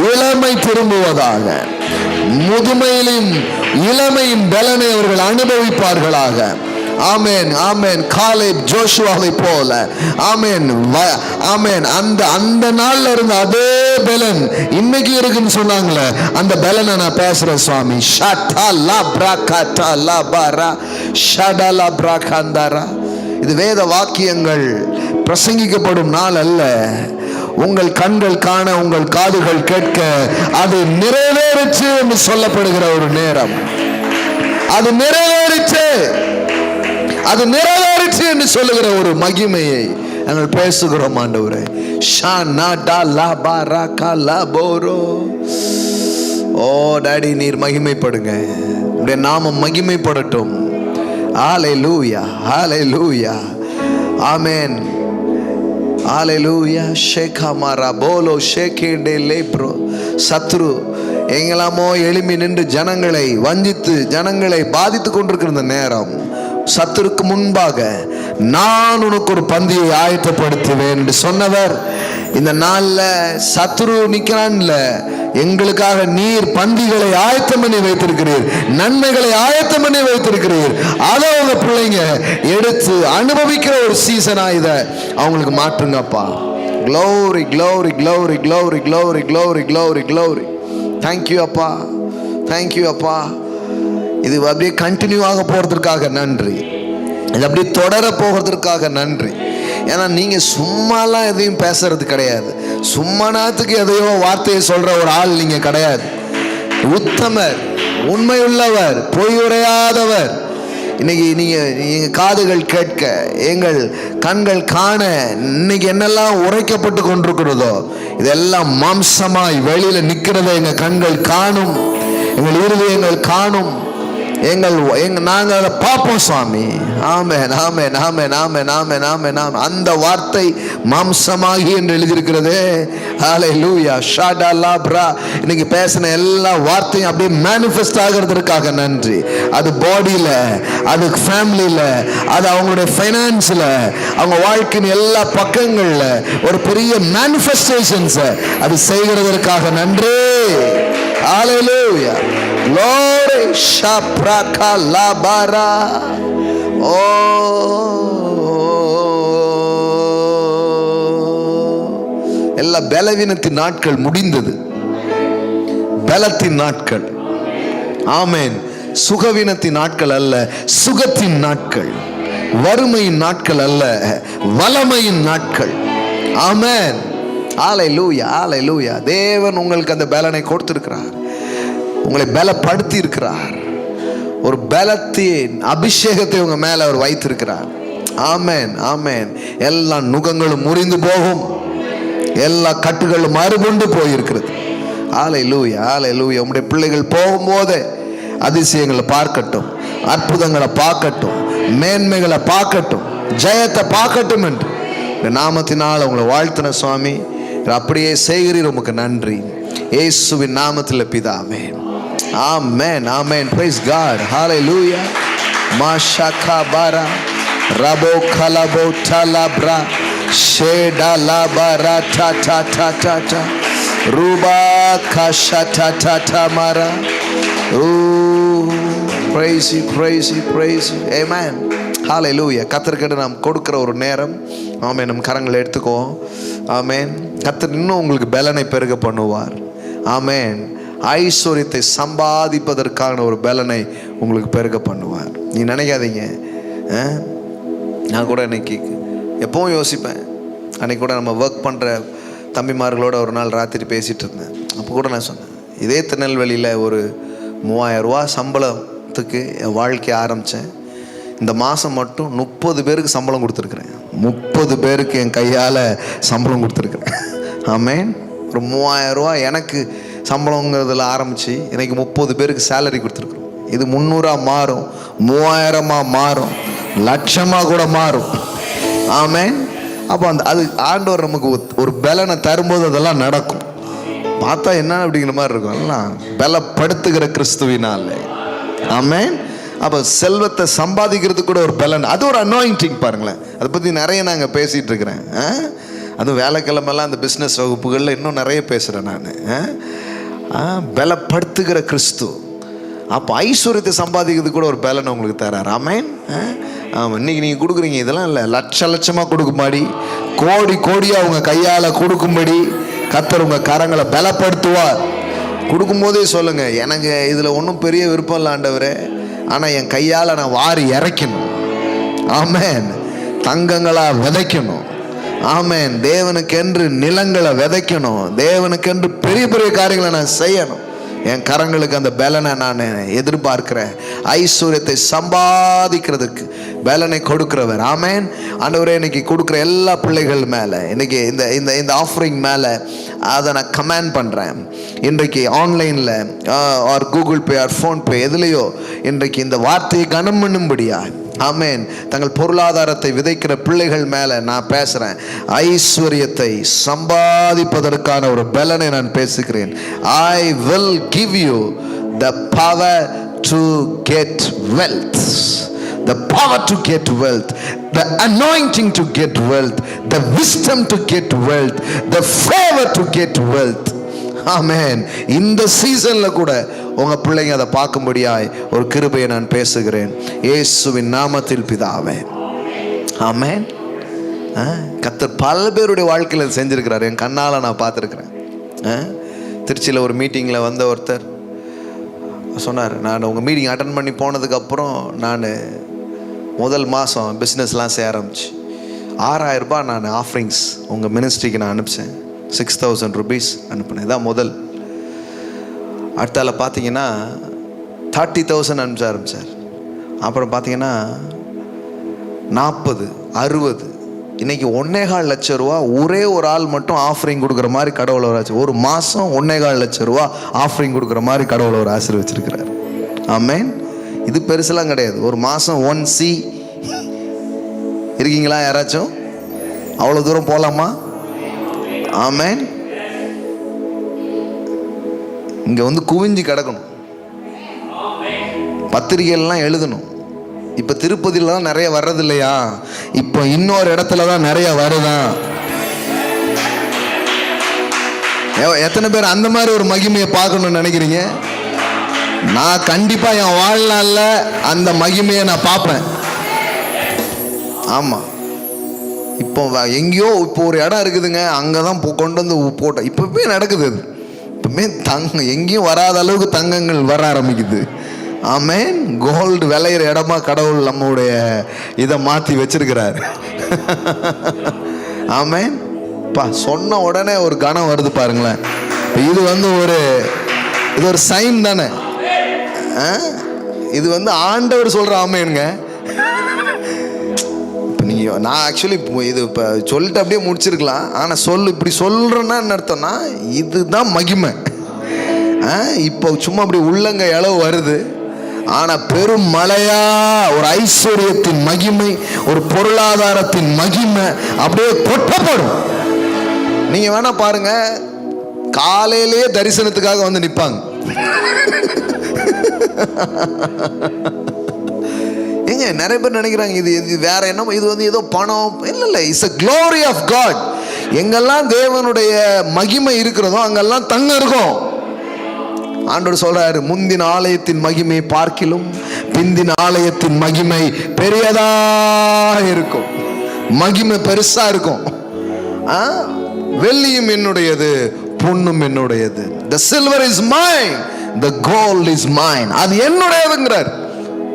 இளமை திரும்புவதாக, முதுமையிலும் இளமையின் பலனை அவர்கள் அனுபவிப்பார்களாக. ஆமென், ஆமென். காலேப் ஜோஷுவாவை போல, ஆமென், ஆமென். அந்த நாள்ல இருந்த அதே பலன் இன்னைக்கு இருக்குன்னு சொன்னாங்களே, அந்த பலனை நான் பேசுறேன் சுவாமி. இது வேத வாக்கியங்கள் பிரசங்கிக்கப்படும் நாள் அல்ல. உங்கள் கண்கள் காண, உங்கள் காதுகள் கேட்க, அது நிறைவேறிச்சு என்று சொல்லப்படுகிற ஒரு நேரம். அது நிறைவேறிச்சு, அது நிறைவேறிச்சு என்று சொல்லுகிற ஒரு மகிமையை நாங்கள் பேசுகிறோம் ஆண்டவரே. ஓ டாடி, நீர் மகிமைப்படுங்க, உடைய நாமம் மகிமைப்படட்டும். ஹல்லேலூயா, ஹல்லேலூயா, ஆமென், ஹல்லேலூயா. ஷேகமாரா போலோ ஷேகேண்டே லேப்ரோ. சத்ரு எங்கெல்லாமோ எழும்பி நின்று ஜனங்களை வஞ்சித்து ஜனங்களை பாதித்து கொண்டிருக்கிற நேரம், சத்துருக்கு முன்பாக நான் உனக்கு ஒரு பந்தியை ஆயத்தப்படுத்துவேன் என்று சொன்னவர், இந்த நாள்ல சத்துரு நிக்கிறான்ல, எங்களுக்காக நீர் பந்திகளை ஆயத்தம் பண்ணி வைத்திருக்கிறீர், நன்மைகளை ஆயத்தம் பண்ணி வைத்திருக்கிறீர். அதை உங்க பிள்ளைங்க எடுத்து அனுபவிக்கிற ஒரு சீசனா இதை அவங்களுக்கு மாற்றுங்கப்பா. Glory, glory, glory, glory, glory, glory, glory, glory. Thank you அப்பா, தேங்க்யூ அப்பா. இது அப்படியே கண்டினியூ ஆக போறதுக்காக நன்றி, இது அப்படியே தொடர போகிறதுக்காக நன்றி. ஏன்னா நீங்க சும்மாலாம் எதையும் பேசுறது கிடையாது, சும்மா நேரத்துக்கு எதையோ வார்த்தையை சொல்ற ஒரு ஆள் நீங்க கிடையாது. உத்தமர், உண்மையுள்ளவர், பொய் உரையாதவர். இன்னைக்கு நீங்க காதுகள் கேட்க, எங்கள் கண்கள் காண, இன்னைக்கு என்னெல்லாம் உரைக்கப்பட்டு கொண்டிருக்கிறதோ இதெல்லாம் மாம்சமாய் வெளியில நிற்கிறத எங்க கண்கள் காணும், எங்கள் இருதயங்கள் காணும், நாங்கள் அதை பார்ப்போம் சுவாமி. ஆமென், ஆமென், ஆமென், ஆமென், ஆமென், ஆமென், ஆமென். அந்த வார்த்தை மாம்சமாகி என்று எழுதியிருக்கிறதே. ஹல்லேலூயா. ஷாடா லாப்ரா. இன்னைக்கு பேசின எல்லா வார்த்தையும் அப்படியே மேனிஃபெஸ்ட் ஆகிறதுக்காக நன்றி. அது பாடியில, அது ஃபேமிலியில, அது அவங்களுடைய ஃபைனான்ஸ்ல, அவங்க வாழ்க்கையின் எல்லா பக்கங்கள்ல ஒரு பெரிய மேனிஃபெஸ்டேஷன்ஸ் அது செய்கிறதற்காக நன்றி. ஹல்லேலூயா. Glory shapraka labara. எல்லா பலவீனத்தின் நாட்கள் முடிந்தது, பலத்தின் நாட்கள். ஆமென். சுகவீனத்தின் நாட்கள் அல்ல, சுகத்தின் நாட்கள். வறுமையின் நாட்கள் அல்ல, வளமையின் நாட்கள். ஆமென். ஹல்லேலூயா, ஹல்லேலூயா. தேவன் உங்களுக்கு அந்த பலனை கொடுத்திருக்கிறார், உங்களை பலப்படுத்தி இருக்கிறார், ஒரு பலத்தின் அபிஷேகத்தை உங்க மேல அவர் வைத்திருக்கிறார். ஆமென், ஆமென். எல்லா நுகங்களும் முறிந்து போகும், எல்லா கட்டுகளும் மறுபொண்டு போயிருக்கிறது. ஹல்லேலூயா, ஹல்லேலூயா. உங்களுடைய பிள்ளைகள் போகும்போதே அதிசயங்களை பார்க்கட்டும், அற்புதங்களை பார்க்கட்டும், மேன்மைகளை பார்க்கட்டும், ஜெயத்தை பார்க்கட்டும் என்று இந்த நாமத்தினால் உங்களை வாழ்த்தின சுவாமி. அப்படியே செய்கிறீர், உமக்கு நன்றி. இயேசுவின் நாமத்தில் பிதாவே. Amen, amen. Praise God. Hallelujah. Mashaka bara rabo kalabo talabra sheda labara ta ta ta ta ta ruba kashata ta ta mara. Ooh, praise you, praise you, praise you. Amen. Hallelujah. கர்த்தருக்கு நாம் கொடுக்கிற ஒரு நேரம். ஆமென். நம் கரங்களை எடுத்துக்குவோம். ஆமென். கர்த்தர் இன்னும் உங்களுக்கு பலனை பெருக பண்ணுவார். ஆமென். ஐஸ்வர்யத்தை சம்பாதிப்பதற்கான ஒரு பலனை உங்களுக்கு பெருக பண்ணுவார். நீ நினைக்காதீங்க. நான் கூட இன்னைக்கு எப்பவும் யோசிப்பேன். அன்னைக்கு கூட நம்ம ஒர்க் பண்ணுற தம்பிமார்களோட ஒரு நாள் ராத்திரி பேசிகிட்டு இருந்தேன். அப்போ கூட நான் சொன்னேன், இதே திருநெல்வேலியில் ஒரு 3000 ரூபா சம்பளத்துக்கு என் வாழ்க்கையை ஆரம்பித்தேன். இந்த மாதம் மட்டும் 30 பேருக்கு சம்பளம் கொடுத்துருக்குறேன். 30 பேருக்கு என் கையால் சம்பளம் கொடுத்துருக்குறேன். ஆமென். ஒரு 3000 ரூபா எனக்கு சம்பளங்கிறதுல ஆரம்பித்து இன்றைக்கி 30 பேருக்கு சேலரி கொடுத்துருக்குறோம். இது 300 மாறும், 3000 மாறும், லட்சமாக கூட மாறும். ஆமென். அப்போ அது ஆண்டவர் நமக்கு ஒரு பலனை தரும்போது அதெல்லாம் நடக்கும். பார்த்தா என்ன அப்படிங்கிற மாதிரி இருக்கும். எல்லாம் பலப்படுத்துகிற கிறிஸ்துவினால. ஆமென். அப்போ செல்வத்தை சம்பாதிக்கிறதுக்கு கூட ஒரு பலன், அது ஒரு அனாயிண்டிங். பாருங்களேன், அதை பற்றி நிறைய நாங்கள் பேசிகிட்டு இருக்கிறேன். அதுவும் வேலைக்கிழமெல்லாம் அந்த பிஸ்னஸ் வகுப்புகளில் இன்னும் நிறைய பேசுகிறேன் நான். பலப்படுத்துகிற கிறிஸ்து. அப்போ ஐஸ்வர்யத்தை சம்பாதிக்கிறது கூட ஒரு பலனை உங்களுக்கு தரார். ஆமென். ஆமாம், இன்னைக்கு நீங்கள் கொடுக்குறீங்க, இதெல்லாம் இல்லை, லட்சமாக கொடுக்கும்படி, கோடி கோடியாக உங்கள் கையால் கொடுக்கும்படி கர்த்தர் உங்கள் கரங்களை பலப்படுத்துவார். கொடுக்கும்போதே சொல்லுங்கள், எனக்கு இதில் ஒன்றும் பெரிய விருப்பம் இல்லை ஆண்டவரே, ஆனால் என் கையால் நான் வாரி இறைக்கணும். ஆமென். தங்கங்களாக விதைக்கணும். ஆமென். தேவனுக்கென்று நிலங்களை விதைக்கணும். தேவனுக்கென்று பெரிய பெரிய காரியங்களை நான் செய்யணும். என் கரங்களுக்கு அந்த பலனை நான் எதிர்பார்க்கிறேன். ஐஸ்வர்யத்தை சம்பாதிக்கிறதுக்கு பலனை கொடுக்கிறவர். ஆமென். ஆண்டவரே, இன்னைக்கு கொடுக்குற எல்லா பிள்ளைகள் மேலே, இன்னைக்கு இந்த இந்த இந்த ஆஃபரிங் மேலே அதை நான் கமெண்ட் பண்ணுறேன். இன்றைக்கு ஆன்லைனில் or Google Pay or PhonePe எதுலேயோ இன்றைக்கு இந்த வார்த்தையை கனம் பண்ணும்படியா, ஆமென், தங்கள் பொருளாதாரத்தை விதைக்கிற பிள்ளைகள் மேலே நான் பேசுகிறேன். ஐஸ்வர்யத்தை சம்பாதிப்பதற்கான ஒரு பலனை நான் பேசுகிறேன். ஐ will give you the power to get wealth. The power to get wealth, the anointing to get wealth, the wisdom to get wealth, the favor to get wealth. ஆமென். இந்த சீசன்ல கூட உங்க பிள்ளைங்க அதை பார்க்கும்படியாய் ஒரு கிருபையை நான் பேசுகிறேன் இயேசுவின் நாமத்தில் பிதாவே. ஆமென். கர்த்தர் பல பேருடைய வாழ்க்கையில் செஞ்சிருக்கிறார். என் கண்ணால் நான் பார்த்துருக்கிறேன். திருச்சியில் ஒரு மீட்டிங்கில் வந்த ஒருத்தர் சொன்னார், நான் உங்கள் மீட்டிங் அட்டன் பண்ணி போனதுக்கப்புறம் நான் முதல் மாதம் பிஸ்னஸ்லாம் செய்ய ஆரம்பிச்சு 6,000 ரூபாய் நான் ஆஃபரிங்ஸ் உங்கள் மினிஸ்ட்ரிக்கு நான் அனுப்பிச்சேன். 6,000 rupees அனுப்பினேன். இதான் முதல். அடுத்தால பார்த்தீங்கன்னா 30,000 அனுப்பிச்ச ஆரம்பித்தார். அப்புறம் பார்த்தீங்கன்னா 40, 60, இன்றைக்கி 1.25 லட்சம் ரூபா ஒரே ஒரு ஆள் மட்டும் ஆஃபரிங் கொடுக்குற மாதிரி கடவுள் ஒரு ஆச்சு. ஒரு மாதம் 1.25 லட்சம் ரூபா ஆஃபரிங் கொடுக்குற மாதிரி கடவுள் ஒரு ஆசீர்வச்சிருக்கிறார். ஆமென். இது பெருசெல்லாம் கிடையாது. ஒரு மாதம் 1C இருக்கீங்களா? யாராச்சும் அவ்வளோ தூரம் போகலாமா? ஆமென். இங்கே வந்து குவிஞ்சு கிடக்கணும், பத்திரிகைலாம் எழுதணும். இப்போ திருப்பதியில் தான் நிறைய வர்றது இல்லையா? இப்போ இன்னொரு இடத்துல தான் நிறைய வருதான். எத்தனை பேர் அந்த மாதிரி ஒரு மகிமையை பார்க்கணும்னு நினைக்கிறீங்க? நான் கண்டிப்பாக என் வாழ்நாளில் அந்த மகிமையை நான் பார்ப்பேன். ஆமாம். இப்போ எங்கேயோ இப்போ ஒரு இடம் இருக்குதுங்க, அங்கே தான் கொண்டு வந்து போட்டோம். இப்போவே நடக்குது. அது இப்போமே எங்கேயும் வராத அளவுக்கு தங்கங்கள் வர ஆரம்பிக்குது. ஆமென். கோல்டு விளையிற இடமா கடவுள் நம்முடைய இதை மாற்றி வச்சிருக்கிறார். ஆமென். சொன்ன உடனே ஒரு கணம் வருது பாருங்களேன். இது வந்து இது ஒரு சைன் தானே. இது வந்து ஆண்டவர் சொல்கிற ஆமேனுங்க. இப்போ நீங்கள் நான் ஆக்சுவலி இது இப்போ சொல்லிட்டு அப்படியே முடிச்சிருக்கலாம். ஆனால் இப்படி சொல்கிறேன்னா என்ன அர்த்தம்னா இதுதான் மகிமை. இப்போ சும்மா அப்படி உள்ளங்க இளவு வருது. ஆனால் பெரும் மழையா ஒரு ஐஸ்வர்யத்தின் மகிமை, ஒரு பொருளாதாரத்தின் மகிமை அப்படியே கொட்டப்படும். நீங்கள் வேணா பாருங்க, காலையிலேயே தரிசனத்துக்காக வந்து நிற்பாங்க. ஏங்க நிறைய பேர் நினைக்கிறாங்க இது வேற என்ன, இது வந்து ஏதோ பணம். இல்லை, it's a glory of God. எங்கெல்லாம் தேவனுடைய மகிமை இருக்கிறதோ அங்கெல்லாம் தங்கம் இருக்கும். ஆண்டவர் சொல்றாரு, முந்தின ஆலயத்தின் மகிமை பார்க்கிலும் பிந்தின ஆலயத்தின் மகிமை பெரியதா இருக்கும். மகிமை பெருசா இருக்கும். வெள்ளியும் என்னுடையது, பொன்னும் என்னுடையது. The silver is mine, the gold is mine. அது என்னுடையதுங்கிறார்.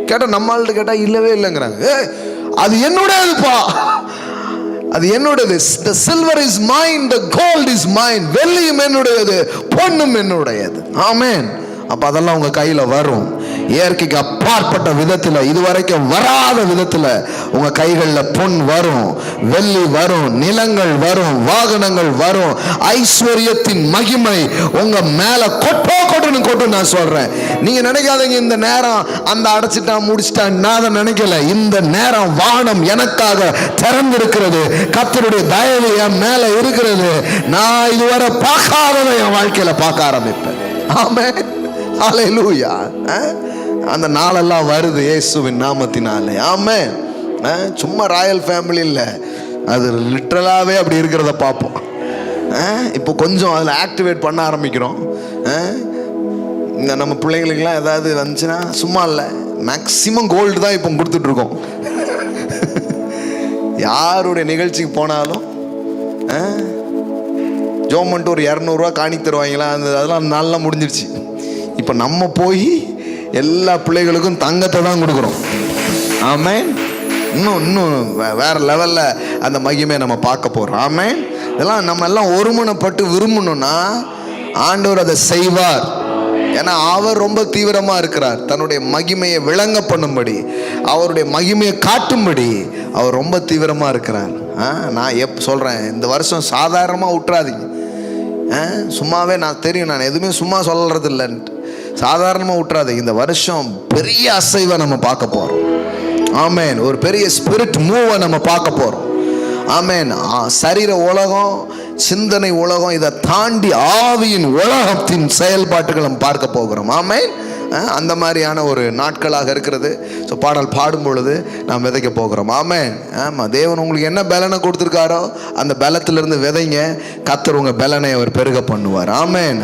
கேட்டா நம்மள்ட்ட கேட்டா இல்லவே இல்லைங்கிறாங்க. அது என்னுடையதுப்பா, அது என்னுடையது. The silver is mine, the gold is mine. வெள்ளியும் என்னுடையது, பொன்னும் என்னுடையது. ஆமென். அப்ப அதெல்லாம் உங்க கையில வரும். இயற்கைக்கு அப்பாற்பட்ட விதத்துல, இதுவரைக்கும் வராத விதத்துல உங்க கைகளில் பொன் வரும், வெள்ளி வரும், நிலங்கள் வரும், வாகனங்கள் வரும். ஐஸ்வர்யத்தின் மகிமை உங்க மேல கொட்டு நான் சொல்றேன். நீங்க நினைக்காதீங்க இந்த நேரம் அந்த அடைச்சிட்டான் முடிச்சிட்டான். நான் அதை நினைக்கல. இந்த நேரம் வானம் எனக்காக திறந்திருக்கிறது. கர்த்தருடைய தயவு என் மேல இருக்கிறது. நான் இதுவரை பார்க்காததை என் வாழ்க்கையில பார்க்க ஆரம்பிப்பேன். ஆமென். ஹல்லேலூயா. அந்த நாளெல்லாம் வருது இயேசுவின் நாமத்தினாலே. ஆமென். சும்மா ராயல் ஃபேமிலி இல்லை, அது லிட்டரலாகவே அப்படி இருக்கிறத பார்ப்போம். இப்போ கொஞ்சம் அதில் ஆக்டிவேட் பண்ண ஆரம்பிக்கிறோம். இந்த நம்ம பிள்ளைங்களுக்கெல்லாம் ஏதாவது வந்துச்சுன்னா சும்மா இல்லை, மேக்சிமம் கோல்டு தான் இப்போ கொடுத்துட்ருக்கோம். யாருடைய நிகழ்ச்சிக்கு போனாலும் ஜோம் பண்ணிட்டு ஒரு 200 காணிக்கு தருவாங்களா, அதெல்லாம் நல்லா முடிஞ்சிருச்சு. இப்போ நம்ம போய் எல்லா பிள்ளைகளுக்கும் தங்கத்தை தான் கொடுக்குறோம். ஆமென். இன்னும் வேற லெவலில் அந்த மகிமையை நம்ம பார்க்க போகிறோம். ஆமென். இதெல்லாம் நம்ம எல்லாம் ஒருமனப்பட்டு விரும்பணும்னா ஆண்டவர் அதை செய்வார். ஏன்னா அவர் ரொம்ப தீவிரமாக இருக்கிறார். தன்னுடைய மகிமையை விளங்க பண்ணும்படி, அவருடைய மகிமையை காட்டும்படி அவர் ரொம்ப தீவிரமாக இருக்கிறார். நான் சொல்கிறேன், இந்த வருஷம் சாதாரணமாக விட்டுறாதீங்க. சும்மாவே நான் தெரியும், நான் எதுவுமே சும்மா சொல்கிறது இல்லைன்ட்டு சாதாரணமாக விட்டுறாதீங்க. இந்த வருஷம் பெரிய அசைவை நம்ம பார்க்க போகிறோம். ஆமென். ஒரு பெரிய ஸ்பிரிட் மூவை நம்ம பார்க்க போகிறோம். ஆமென். சரீர உலகம், சிந்தனை உலகம், இதை தாண்டி ஆவியின் உலகத்தின் செயல்பாட்டுகள் நம்ம பார்க்க போகிறோம். ஆமென். அந்த மாதிரியான ஒரு நாட்களாக இருக்கிறது. ஸோ பாடல் பாடும் பொழுது நாம் விதைக்க போகிறோம். ஆமென். ஆமாம், தேவன் உங்களுக்கு என்ன பலனை கொடுத்துருக்காரோ அந்த பலத்திலிருந்து விதைங்க. கர்த்தர் உங்கள் பலனை அவர் பெருக பண்ணுவார். ஆமென்.